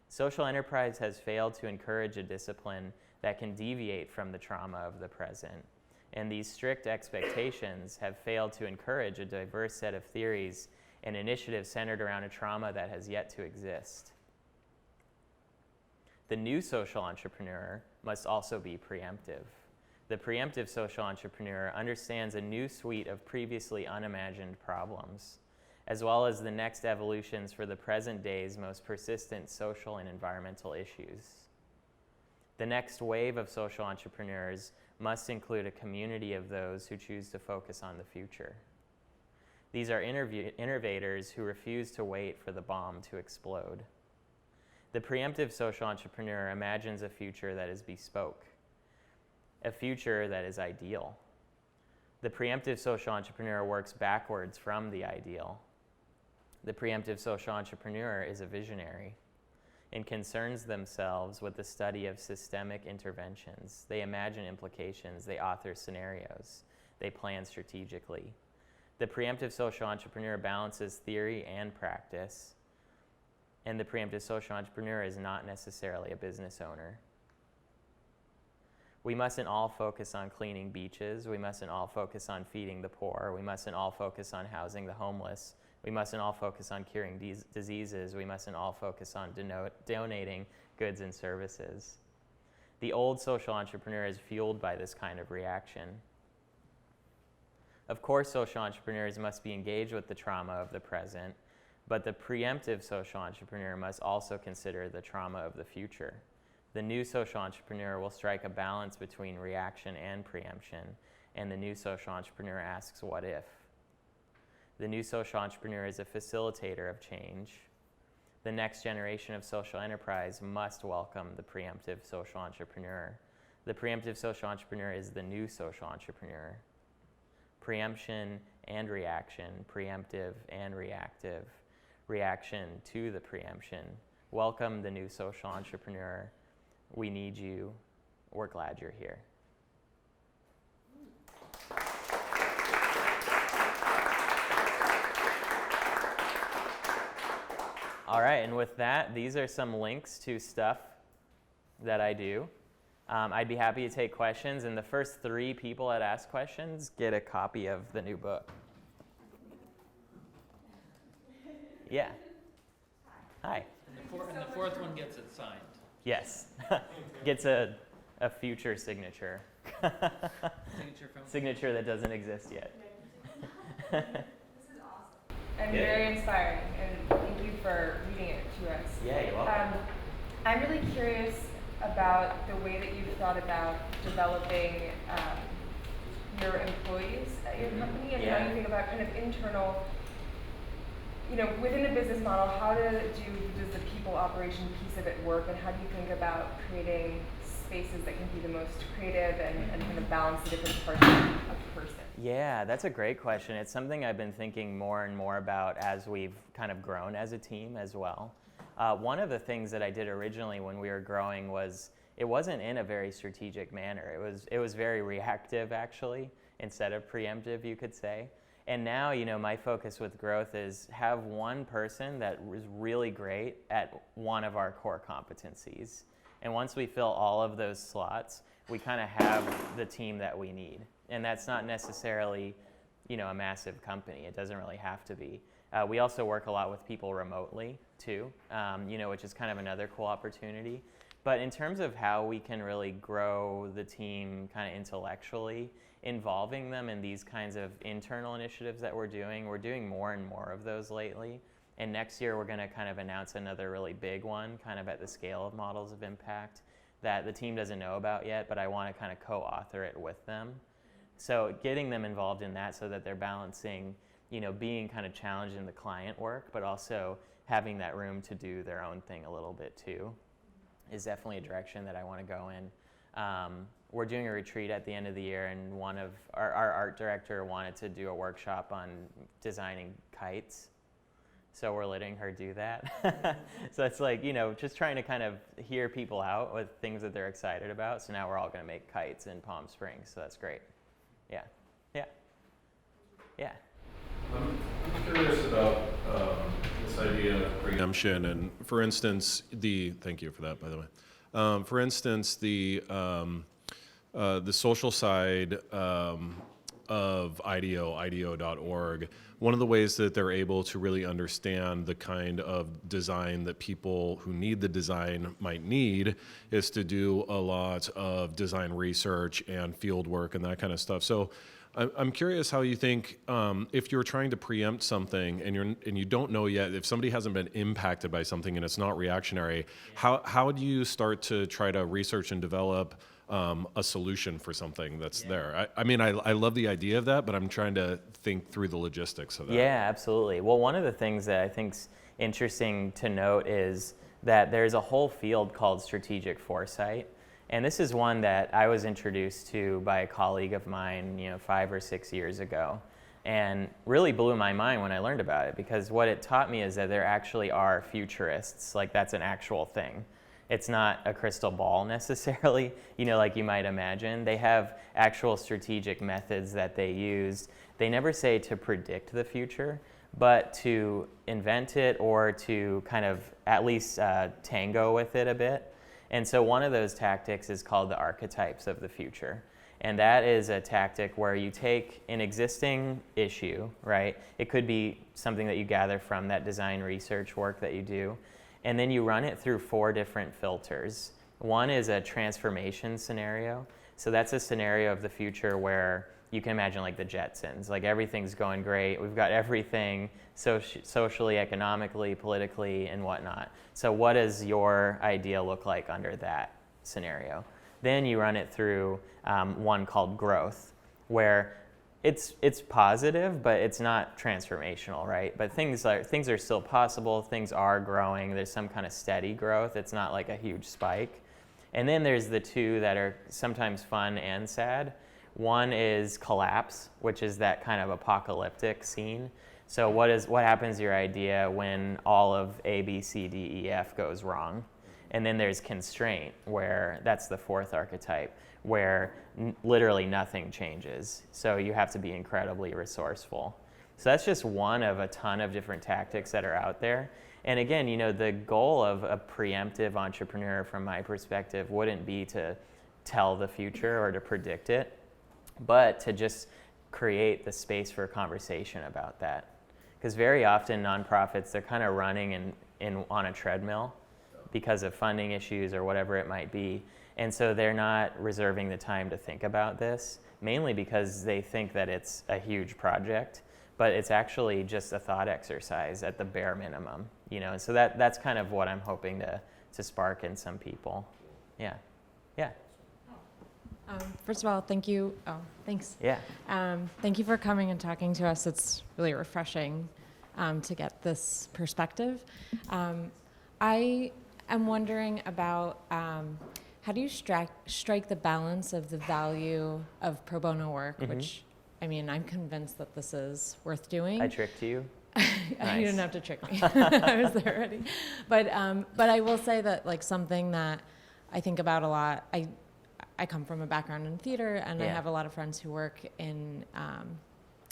Social enterprise has failed to encourage a discipline that can deviate from the trauma of the present, and these strict expectations have failed to encourage a diverse set of theories and initiatives centered around a trauma that has yet to exist. The new social entrepreneur must also be preemptive. The preemptive social entrepreneur understands a new suite of previously unimagined problems, as well as the next evolutions for the present day's most persistent social and environmental issues. The next wave of social entrepreneurs must include a community of those who choose to focus on the future. These are innovators who refuse to wait for the bomb to explode. The preemptive social entrepreneur imagines a future that is bespoke, a future that is ideal. The preemptive social entrepreneur works backwards from the ideal. The preemptive social entrepreneur is a visionary and concerns themselves with the study of systemic interventions. They imagine implications, they author scenarios, they plan strategically. The preemptive social entrepreneur balances theory and practice, and the preemptive social entrepreneur is not necessarily a business owner. We mustn't all focus on cleaning beaches. We mustn't all focus on feeding the poor. We mustn't all focus on housing the homeless. We mustn't all focus on curing diseases. We mustn't all focus on donating goods and services. The old social entrepreneur is fueled by this kind of reaction. Of course, social entrepreneurs must be engaged with the trauma of the present, but the preemptive social entrepreneur must also consider the trauma of the future. The new social entrepreneur will strike a balance between reaction and preemption, and the new social entrepreneur asks, what if? The new social entrepreneur is a facilitator of change. The next generation of social enterprise must welcome the preemptive social entrepreneur. The preemptive social entrepreneur is the new social entrepreneur. Preemption and reaction, preemptive and reactive, reaction to the preemption. Welcome the new social entrepreneur. We need you. We're glad you're here. All right, and with that, these are some links to stuff that I do. I'd be happy to take questions, and the first 3 people that ask questions get a copy of the new book. Yeah. Hi. And the fourth one gets it signed. Yes. Gets a future signature. Signature from? Signature that doesn't exist yet. This is awesome. And very inspiring, and thank you for reading it to us. Yeah, you're welcome. I'm really curious about the way that you've thought about developing your employees at your company, and Yeah. how you think about kind of internal, within the business model, does the people operation piece of it work, and how do you think about creating spaces that can be the most creative and kind of balance the different parts of the person? Yeah, that's a great question. It's something I've been thinking more and more about as we've kind of grown as a team as well. One of the things that I did originally when we were growing was it wasn't in a very strategic manner. It was very reactive, actually, instead of preemptive, you could say. And now, my focus with growth is have one person that is really great at one of our core competencies. And once we fill all of those slots, we kind of have the team that we need. And that's not necessarily, a massive company. It doesn't really have to be. We also work a lot with people remotely too, which is kind of another cool opportunity. But in terms of how we can really grow the team kind of intellectually, involving them in these kinds of internal initiatives that we're doing more and more of those lately. And next year we're going to kind of announce another really big one, kind of at the scale of models of impact that the team doesn't know about yet, but I want to kind of co-author it with them. So getting them involved in that so that they're balancing, being kind of challenged in the client work, but also having that room to do their own thing a little bit too, is definitely a direction that I want to go in. We're doing a retreat at the end of the year, and one of our art director wanted to do a workshop on designing kites. So we're letting her do that. So it's like, just trying to kind of hear people out with things that they're excited about. So now we're all going to make kites in Palm Springs. So that's great. Yeah. I'm curious about this idea of preemption, and for instance, thank you for that, by the way. For instance, the social side of IDEO.org, one of the ways that they're able to really understand the kind of design that people who need the design might need is to do a lot of design research and field work and that kind of stuff. So I'm curious how you think, if you're trying to preempt something and you don't know yet, if somebody hasn't been impacted by something and it's not reactionary, how do you start to try to research and develop a solution for something that's there? I love the idea of that, but I'm trying to think through the logistics of that. Yeah, absolutely. Well, one of the things that I think's interesting to note is that there's a whole field called strategic foresight. And this is one that I was introduced to by a colleague of mine, 5 or 6 years ago, and really blew my mind when I learned about it, because what it taught me is that there actually are futurists. Like, that's an actual thing. It's not a crystal ball necessarily, like you might imagine. They have actual strategic methods that they use. They never say to predict the future, but to invent it or to kind of at least tango with it a bit. And so one of those tactics is called the archetypes of the future. And that is a tactic where you take an existing issue, right? It could be something that you gather from that design research work that you do, and then you run it through 4 different filters. One is a transformation scenario. So that's a scenario of the future where you can imagine like the Jetsons, like everything's going great. We've got everything socially, economically, politically, and whatnot. So what does your idea look like under that scenario? Then you run it through one called growth, where it's positive, but it's not transformational, right? But things are still possible. Things are growing. There's some kind of steady growth. It's not like a huge spike. And then there's the 2 that are sometimes fun and sad. One is collapse, which is that kind of apocalyptic scene. So what happens to your idea when all of A, B, C, D, E, F goes wrong? And then there's constraint, where that's the 4th archetype, where literally nothing changes. So you have to be incredibly resourceful. So that's just one of a ton of different tactics that are out there. And again, the goal of a preemptive entrepreneur, from my perspective, wouldn't be to tell the future or to predict it, but to just create the space for a conversation about that. Because very often nonprofits, they're kind of running on a treadmill because of funding issues or whatever it might be. And so they're not reserving the time to think about this, mainly because they think that it's a huge project, but it's actually just a thought exercise at the bare minimum. And so that's kind of what I'm hoping to spark in some people. Yeah. First of all, thank you. Oh, thanks. Yeah. Thank you for coming and talking to us. It's really refreshing to get this perspective. I am wondering about how do you strike the balance of the value of pro bono work, which, I mean, I'm convinced that this is worth doing. I tricked you. You Nice. didn't have to trick me. I was there already. But I will say that, like, something that I think about a lot, I come from a background in theater, and I Yeah. have a lot of friends who work in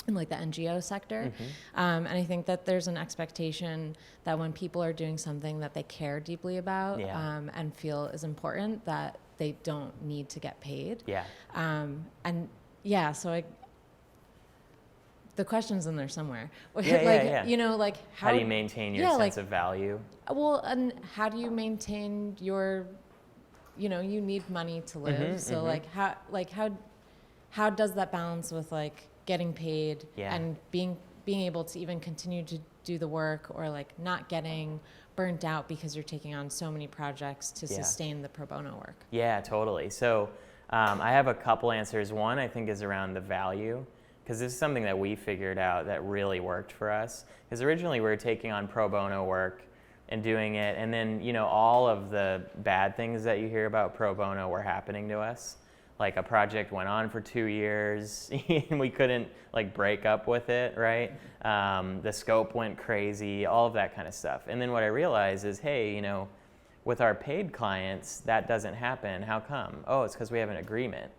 like the NGO sector. And I think that there's an expectation that when people are doing something that they care deeply about Yeah. and feel is important, that they don't need to get paid. Yeah. And yeah, so the question's in there somewhere. Yeah, like, yeah. you know, like How do you maintain your yeah, sense like- of value? Well, and how do you maintain your, you know, you need money to live. So how does that balance with like getting paid Yeah. and being able to even continue to do the work, or like not getting burnt out because you're taking on so many projects to Yeah. sustain the pro bono work? Yeah, totally. So I have a couple answers. One, I think, is around the value, because this is something that we figured out that really worked for us. Because originally we were taking on pro bono work and doing it, and then, you know, all of the bad things that you hear about pro bono were happening to us. Like, a project went on for 2 years and we couldn't like break up with it, right? The scope went crazy, all of that kind of stuff. And then what I realized is, hey, you know, with our paid clients, that doesn't happen. How come? Oh, it's because we have an agreement.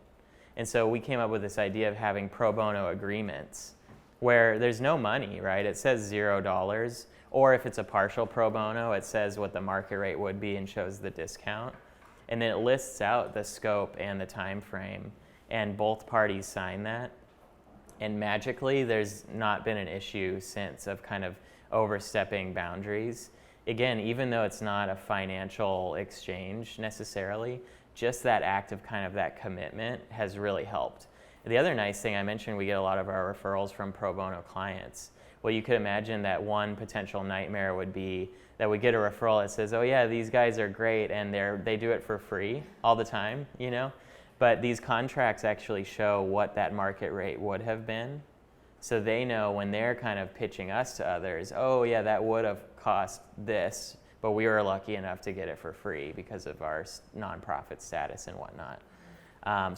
And so we came up with this idea of having pro bono agreements where there's no money, right? It says $0. Or if it's a partial pro bono, it says what the market rate would be and shows the discount. And then it lists out the scope and the time frame, and both parties sign that. And magically, there's not been an issue since of kind of overstepping boundaries. Again, even though it's not a financial exchange necessarily, just that act of kind of that commitment has really helped. The other nice thing, I mentioned we get a lot of our referrals from pro bono clients. Well, you could imagine that one potential nightmare would be that we get a referral that says, oh yeah, these guys are great and they do it for free all the time, you know? But these contracts actually show what that market rate would have been. So they know when they're kind of pitching us to others, oh yeah, that would have cost this, but we were lucky enough to get it for free because of our nonprofit status and whatnot.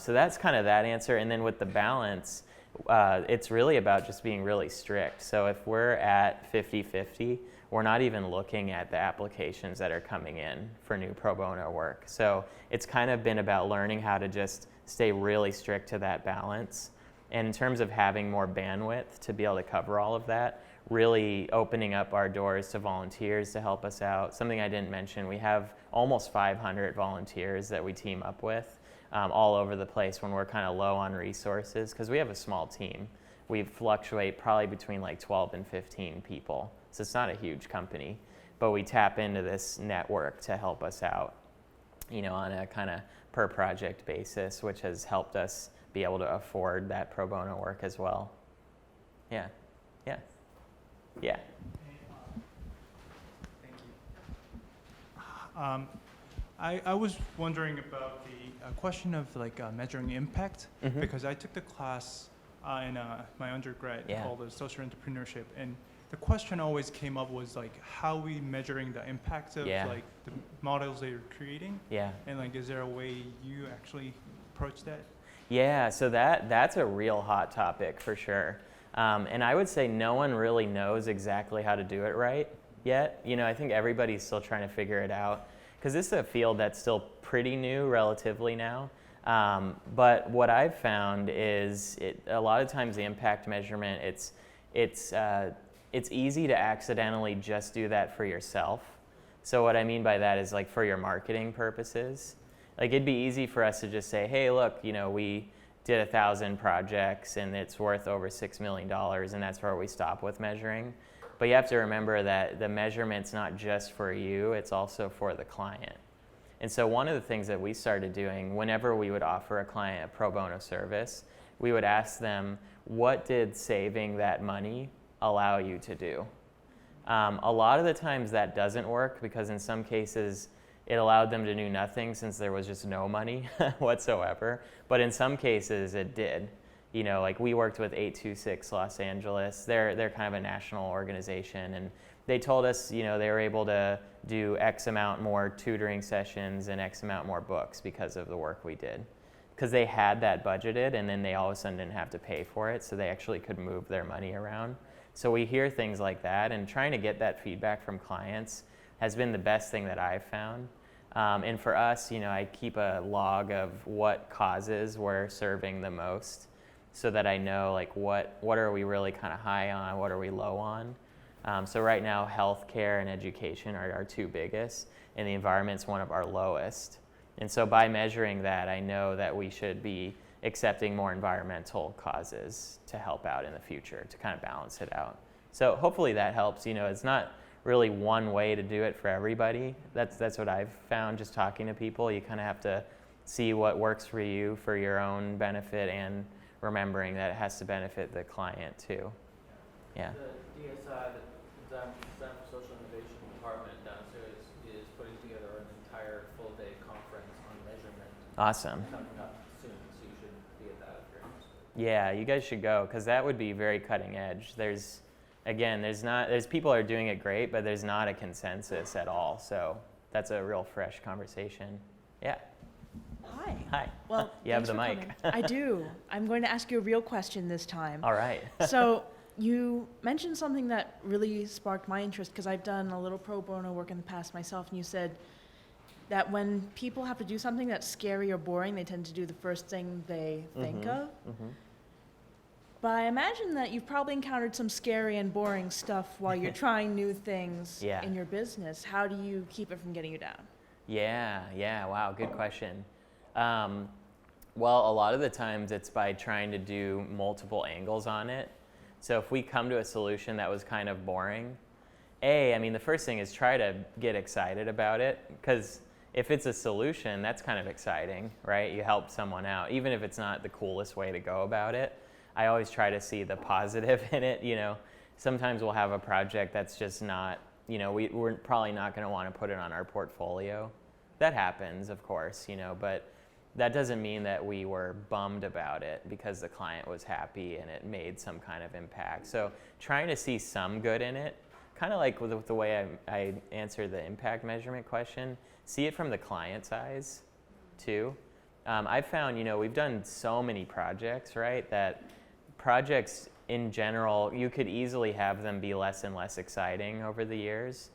So that's kind of that answer. And then with the balance, it's really about just being really strict. So if we're at 50-50, we're not even looking at the applications that are coming in for new pro bono work. So it's kind of been about learning how to just stay really strict to that balance. And in terms of having more bandwidth to be able to cover all of that, really opening up our doors to volunteers to help us out. Something I didn't mention, we have almost 500 volunteers that we team up with all over the place when we're kind of low on resources, because we have a small team. We fluctuate probably between like 12 and 15 people. So it's not a huge company, but we tap into this network to help us out, you know, on a kind of per project basis, which has helped us be able to afford that pro bono work as well. Yeah, yeah, yeah. Thank you. I was wondering about the question of like measuring impact, because I took the class in my undergrad called social entrepreneurship, and the question always came up was like, how are we measuring the impact of like the models that you're creating? Yeah. And like, is there a way you actually approach that? Yeah, so that's a real hot topic for sure. And I would say no one really knows exactly how to do it right yet. You know, I think everybody's still trying to figure it out, because this is a field that's still pretty new relatively now. But what I've found is a lot of times the impact measurement, it's easy to accidentally just do that for yourself. So what I mean by that is like for your marketing purposes. Like, it'd be easy for us to just say, hey, look, you know, we did 1,000 projects and it's worth over $6 million, and that's where we stop with measuring. But you have to remember that the measurement's not just for you, it's also for the client. And so one of the things that we started doing whenever we would offer a client a pro bono service, we would ask them, what did saving that money allow you to do? A lot of the times that doesn't work, because in some cases it allowed them to do nothing since there was just no money whatsoever. But in some cases, it did. You know, like we worked with 826 Los Angeles. They're kind of a national organization, and they told us, you know, they were able to do X amount more tutoring sessions and X amount more books because of the work we did. Because they had that budgeted, and then they all of a sudden didn't have to pay for it, so they actually could move their money around. So we hear things like that, and trying to get that feedback from clients has been the best thing that I've found. And for us, you know, I keep a log of what causes we're serving the most, so that I know like what are we really kind of high on, what are we low on. So right now, healthcare and education are our two biggest, and the environment's one of our lowest. And so by measuring that, I know that we should be accepting more environmental causes to help out in the future to kind of balance it out. So hopefully that helps. You know, it's not really one way to do it for everybody. That's what I've found just talking to people. You kind of have to see what works for you for your own benefit, and remembering that it has to benefit the client too. Yeah. The DSI, the Design for Social Innovation department downstairs is putting together an entire full-day conference on measurement. Awesome. Coming up soon, so you should be at that if you're interested. Yeah, you guys should go, because that would be very cutting edge. There's people are doing it great, but there's not a consensus at all. So that's a real fresh conversation. Yeah. Hi. Hi. Well, you have thanks the for mic. coming. I do. I'm going to ask you a real question this time. All right. So you mentioned something that really sparked my interest, because I've done a little pro bono work in the past myself, and you said that when people have to do something that's scary or boring, they tend to do the first thing they think of. Mm-hmm. But I imagine that you've probably encountered some scary and boring stuff while you're trying new things Yeah. in your business. How do you keep it from getting you down? Yeah. Wow, good question. Well, a lot of the times it's by trying to do multiple angles on it. So if we come to a solution that was kind of boring, the first thing is try to get excited about it, because if it's a solution, that's kind of exciting, right? You help someone out, even if it's not the coolest way to go about it. I always try to see the positive in it. You know, sometimes we'll have a project that's just not, you know, we're probably not going to want to put it on our portfolio. That happens, of course, you know, but that doesn't mean that we were bummed about it because the client was happy and it made some kind of impact. So trying to see some good in it, kind of like with the way I answer the impact measurement question, see it from the client's eyes too. I've found, you know, we've done so many projects, right, that projects in general, you could easily have them be less and less exciting over the years.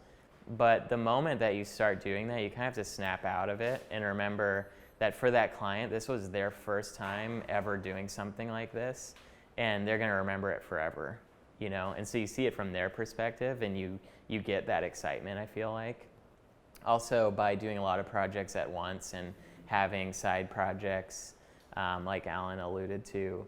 But the moment that you start doing that, you kind of have to snap out of it and remember that for that client, this was their first time ever doing something like this, and they're going to remember it forever, you know? And so you see it from their perspective, and you get that excitement, I feel like. Also, by doing a lot of projects at once and having side projects, like Alan alluded to,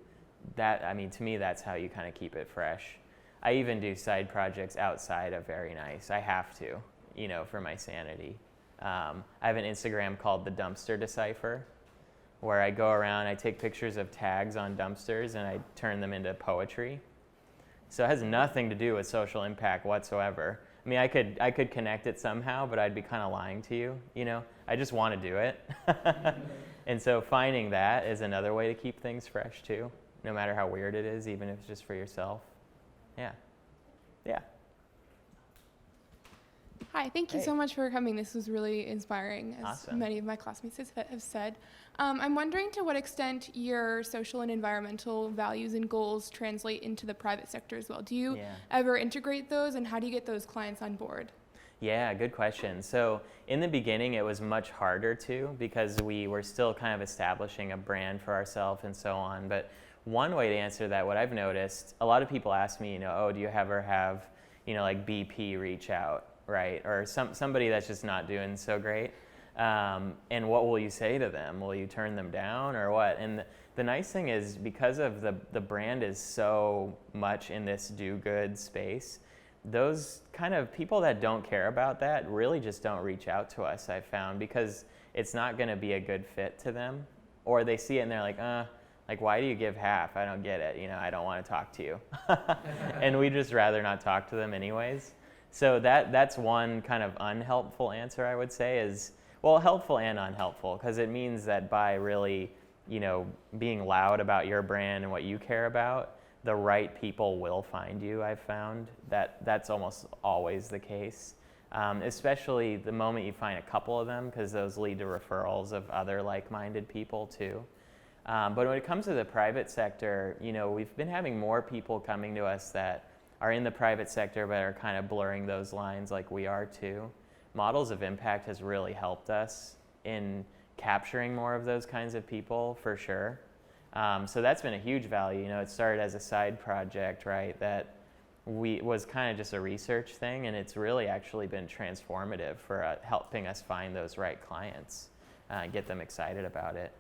to me, that's how you kind of keep it fresh. I even do side projects outside of verynice. I have to, you know, for my sanity. I have an Instagram called The Dumpster Decipher, where I go around, I take pictures of tags on dumpsters, and I turn them into poetry. So it has nothing to do with social impact whatsoever. I mean, I could connect it somehow, but I'd be kind of lying to you, you know? I just want to do it. And so finding that is another way to keep things fresh too, no matter how weird it is, even if it's just for yourself. Yeah. Hi, thank you so much for coming. This was really inspiring, as Awesome. many of my classmates have said. I'm wondering to what extent your social and environmental values and goals translate into the private sector as well. Do you ever integrate those, and how do you get those clients on board? Yeah, good question. So in the beginning, it was much harder to, because we were still kind of establishing a brand for ourselves and so on. But one way to answer that, what I've noticed, a lot of people ask me, you know, oh, do you ever have, you know, like BP reach out, right? Or somebody that's just not doing so great. And what will you say to them? Will you turn them down or what? And the nice thing is, because of the brand is so much in this do-good space, those kind of people that don't care about that really just don't reach out to us, I've found, because it's not going to be a good fit to them. Or they see it and they're like, why do you give half? I don't get it. You know, I don't want to talk to you. And we'd just rather not talk to them anyways. So that's one kind of unhelpful answer, I would say, is, Well, helpful and unhelpful, because it means that by really, being loud about your brand and what you care about, the right people will find you. I've found that's almost always the case, especially the moment you find a couple of them, because those lead to referrals of other like-minded people too. But when it comes to the private sector, we've been having more people coming to us that are in the private sector but are kind of blurring those lines like we are too. Models of impact has really helped us in capturing more of those kinds of people, for sure. So that's been a huge value. It started as a side project, right, that was kind of just a research thing, and it's really actually been transformative for helping us find those right clients, get them excited about it.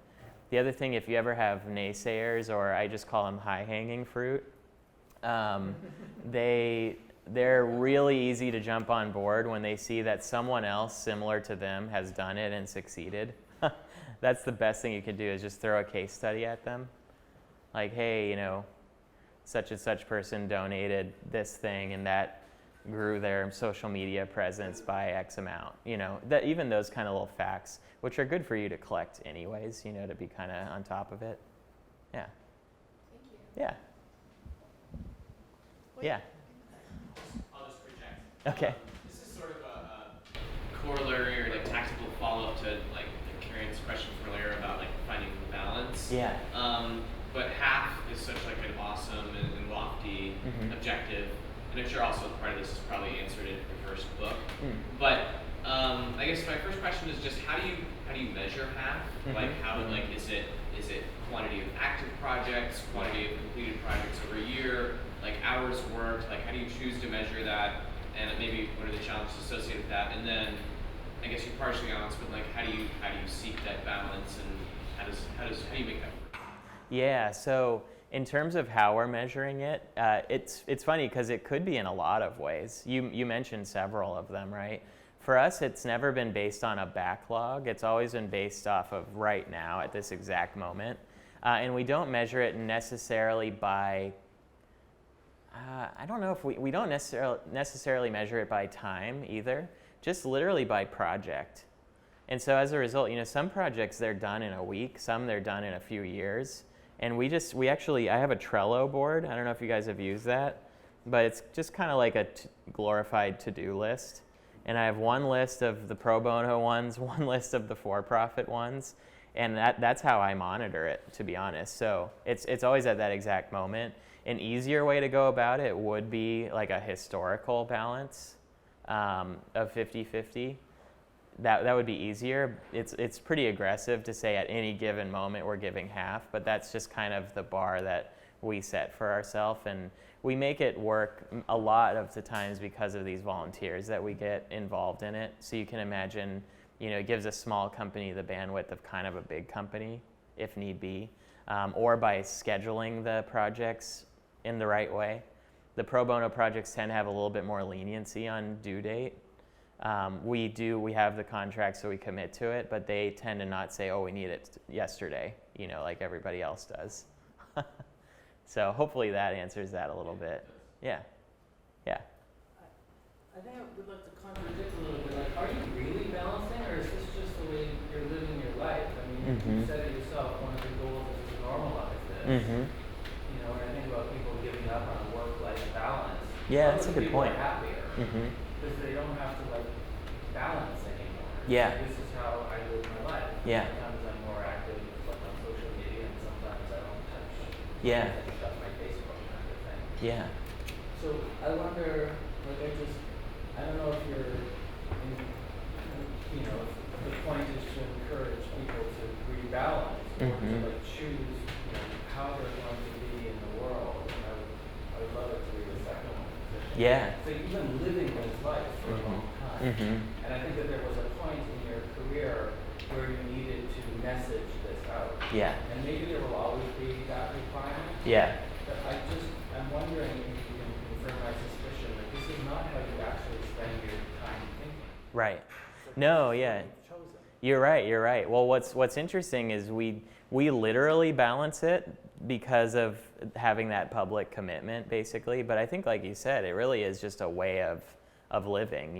The other thing, if you ever have naysayers, or I just call them high-hanging fruit, they're really easy to jump on board when they see that someone else similar to them has done it and succeeded. That's the best thing you can do, is just throw a case study at them. Like, hey, such and such person donated this thing and that grew their social media presence by X amount. That even those kind of little facts, which are good for you to collect anyways, to be kind of on top of it. Yeah. Thank you. Yeah. Yeah. I'll just project. Okay. This is sort of a corollary or tactical follow-up to Karen's question earlier about finding the balance. Yeah. But half is such an awesome and lofty objective, and I'm sure also part of this is probably answered in your first book. But I guess my first question is just how do you measure half? Is it quantity of active projects, quantity of completed projects over a year, hours worked? How do you choose to measure that? And maybe what are the challenges associated with that? And then I guess you partially answered, but how do you seek that balance, and how do you make that work? Yeah. So in terms of how we're measuring it, it's funny because it could be in a lot of ways. You mentioned several of them, right? For us, it's never been based on a backlog. It's always been based off of right now at this exact moment, and we don't measure it necessarily by. I don't know if we don't necessarily measure it by time either. Just literally by project. And so as a result, some projects they're done in a week, some they're done in a few years. And I have a Trello board. I don't know if you guys have used that, but it's just kind of like a glorified to-do list. And I have one list of the pro bono ones, one list of the for-profit ones, and that's how I monitor it, to be honest. So it's always at that exact moment. An easier way to go about it would be a historical balance of 50-50. That would be easier. It's pretty aggressive to say at any given moment we're giving half, but that's just kind of the bar that we set for ourselves, and we make it work a lot of the times because of these volunteers that we get involved in it. So you can imagine, it gives a small company the bandwidth of kind of a big company, if need be, or by scheduling the projects in the right way. The pro bono projects tend to have a little bit more leniency on due date. We have the contract, so we commit to it, but they tend to not say, oh, we need it yesterday, like everybody else does. So hopefully that answers that a little bit. Yeah. Yeah. I think I would like to contradict a little bit. Are you really balancing, or is this just the way you're living your life? I mean, you said it yourself, one of the goals is to normalize this. When I think about people giving up on a work-life balance, yeah, that's a good point. People are happier because they don't have to balance anymore. Yeah. This is how I live my life. Yeah. Sometimes I'm more active on social media, and sometimes I don't touch. Yeah. Stuff my Facebook kind of thing. Yeah. So I wonder, I don't know if the point is to encourage people to rebalance or to choose, how they're going to be in the world. And I would love it to be the second one. Yeah. So you've been living this life for a long time. And I think that there was a point in your career where you needed to message this out. Yeah. And maybe there will always be that requirement. Yeah. But I'm wondering if you can confirm my suspicion that this is not how you actually spend your time thinking. Right. So No, yeah. you've chosen. You're right. Well, what's interesting is we literally balance it because of having that public commitment, basically. But I think, like you said, it really is just a way of living,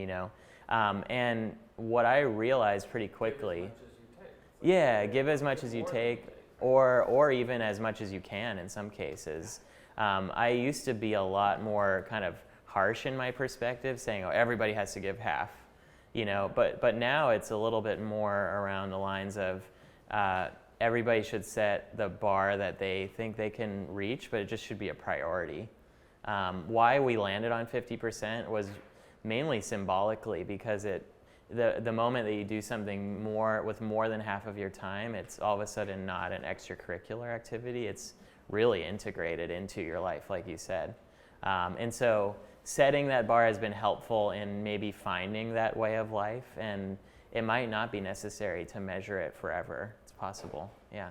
And what I realized pretty quickly, yeah, give as much as you take, or even as much as you can in some cases. I used to be a lot more kind of harsh in my perspective, saying, oh, everybody has to give half, you know, but now it's a little bit more around the lines of everybody should set the bar that they think they can reach, but it just should be a priority. Why we landed on 50% was mainly symbolically, because the moment that you do something more with more than half of your time, it's all of a sudden not an extracurricular activity. It's really integrated into your life, like you said. And so setting that bar has been helpful in maybe finding that way of life, and it might not be necessary to measure it forever. It's possible. Yeah,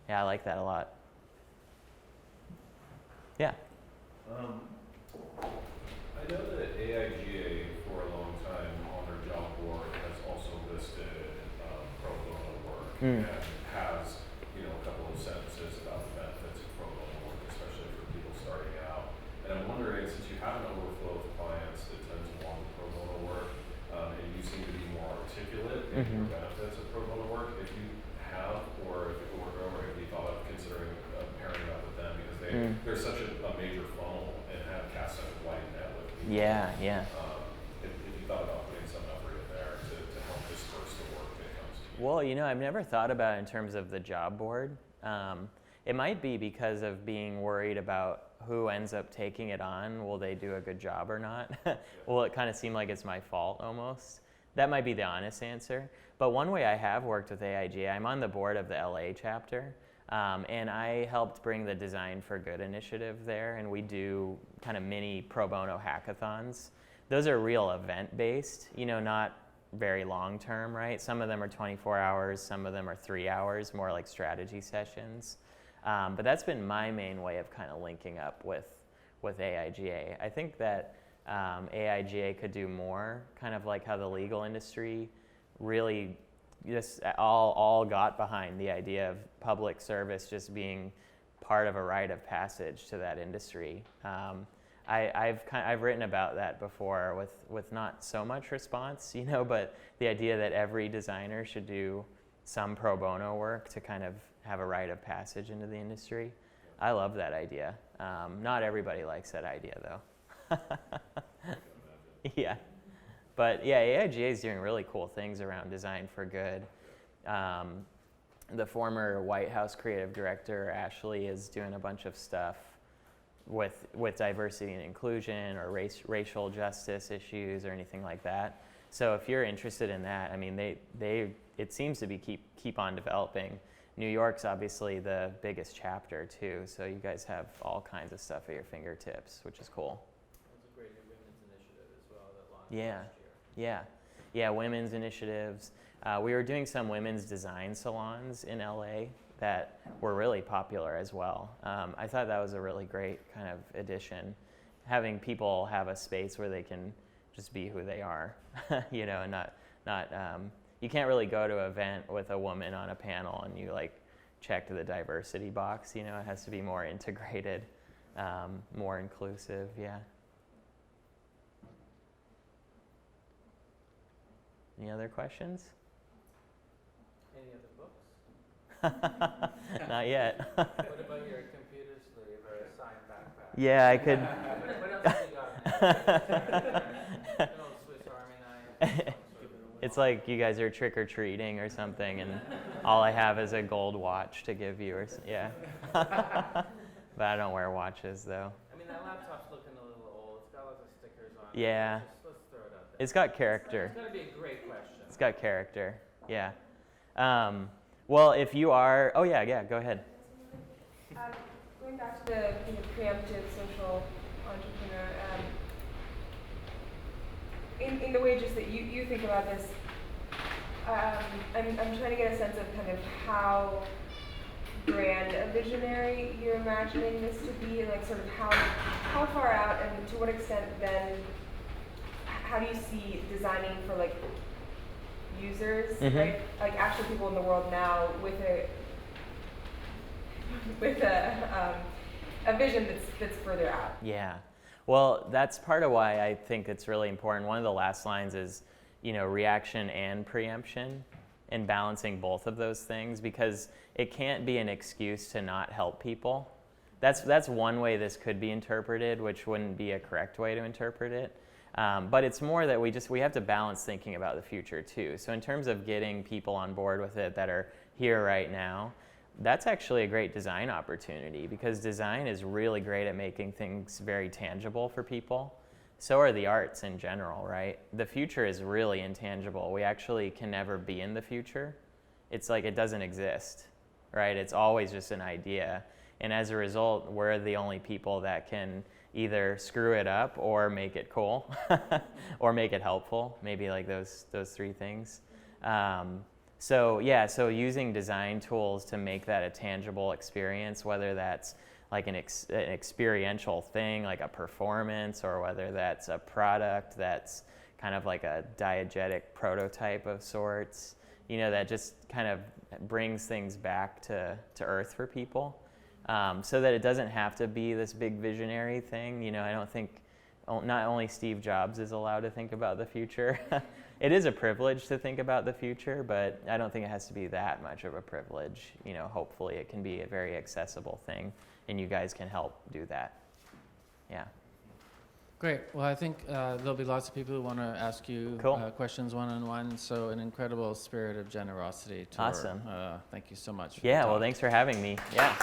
I like that a lot. Yeah. I know that AIGA for a long time on their job board has also listed pro bono work and has, you know, a couple of sentences about the benefits of pro bono work, especially for people starting out. And I'm wondering, since you have an overflow of clients that tend to want the pro bono work, and you seem to be more articulate in your benefits of pro bono work, if you have, or if you thought of considering pairing up with them, because they're such a major funnel and have cast such a wide net with people. Yeah. If you thought about putting some effort in there to help disperse the work that comes to you. Well, you know, I've never thought about it in terms of the job board. It might be because of being worried about who ends up taking it on. Will they do a good job or not? Will it kind of seem like it's my fault almost? That might be the honest answer. But one way I have worked with AIGA, I'm on the board of the LA chapter, and I helped bring the Design for Good initiative there, and we do kind of mini pro bono hackathons. Those are real event-based, you know, not very long-term, right? Some of them are 24 hours, some of them are 3 hours, more like strategy sessions. But that's been my main way of kind of linking up with AIGA. I think that AIGA could do more, kind of like how the legal industry really just all got behind the idea of public service just being part of a rite of passage to that industry. I've written about that before with not so much response, you know, but the idea that every designer should do some pro bono work to kind of have a rite of passage into the industry. I love that idea. Not everybody likes that idea though. Yeah. But yeah, AIGA is doing really cool things around Design for Good. The former White House creative director, Ashley, is doing a bunch of stuff with diversity and inclusion or racial justice issues or anything like that. So if you're interested in that, I mean, it seems to be keep on developing. New York's obviously the biggest chapter too, so you guys have all kinds of stuff at your fingertips, which is cool. That's a great new women's initiative as well that launched last year. Yeah, women's initiatives. We were doing some women's design salons in LA that were really popular as well. I thought that was a really great kind of addition, having people have a space where they can just be who they are, you know, and not you can't really go to an event with a woman on a panel and you like check the diversity box, you know, it has to be more integrated, more inclusive, yeah. Any other questions? Any other books? Not yet. What about your computer sleeve or a signed backpack? Yeah, I could. What else have you got? No Swiss Army knife. It's like you guys are trick-or-treating or something, and all I have is a gold watch to give you, yeah. But I don't wear watches, though. I mean, that laptop's looking a little old. It's got lots of stickers on it. Yeah. Let's throw it out there. It's got character. It's got to be a great question. It's got character, yeah. Well, if you are, oh yeah, go ahead. Going back to the preemptive social entrepreneur, in the way just that you think about this, I'm trying to get a sense of kind of how grand a visionary you're imagining this to be, like sort of how far out and to what extent then, how do you see designing for like users, right? Like actual people in the world now with a vision that's further out. Yeah. Well, that's part of why I think it's really important. One of the last lines is, reaction and preemption, and balancing both of those things, because it can't be an excuse to not help people. That's one way this could be interpreted, which wouldn't be a correct way to interpret it. But it's more that we have to balance thinking about the future too. So in terms of getting people on board with it that are here right now, that's actually a great design opportunity, because design is really great at making things very tangible for people. So are the arts in general, right? The future is really intangible. We actually can never be in the future. It's like it doesn't exist, right? It's always just an idea. And as a result, we're the only people that can either screw it up or make it cool or make it helpful, maybe like those three things. So using design tools to make that a tangible experience, whether that's like an experiential thing, like a performance, or whether that's a product that's kind of like a diegetic prototype of sorts, that just kind of brings things back to earth for people. So that it doesn't have to be this big visionary thing. I don't think not only Steve Jobs is allowed to think about the future. It is a privilege to think about the future, but I don't think it has to be that much of a privilege. Hopefully it can be a very accessible thing, and you guys can help do that. Yeah. Great. Well, I think there'll be lots of people who want to ask you questions one-on-one. So an incredible spirit of generosity. Awesome. Thank you so much. Yeah, well, thanks for having me. Yeah.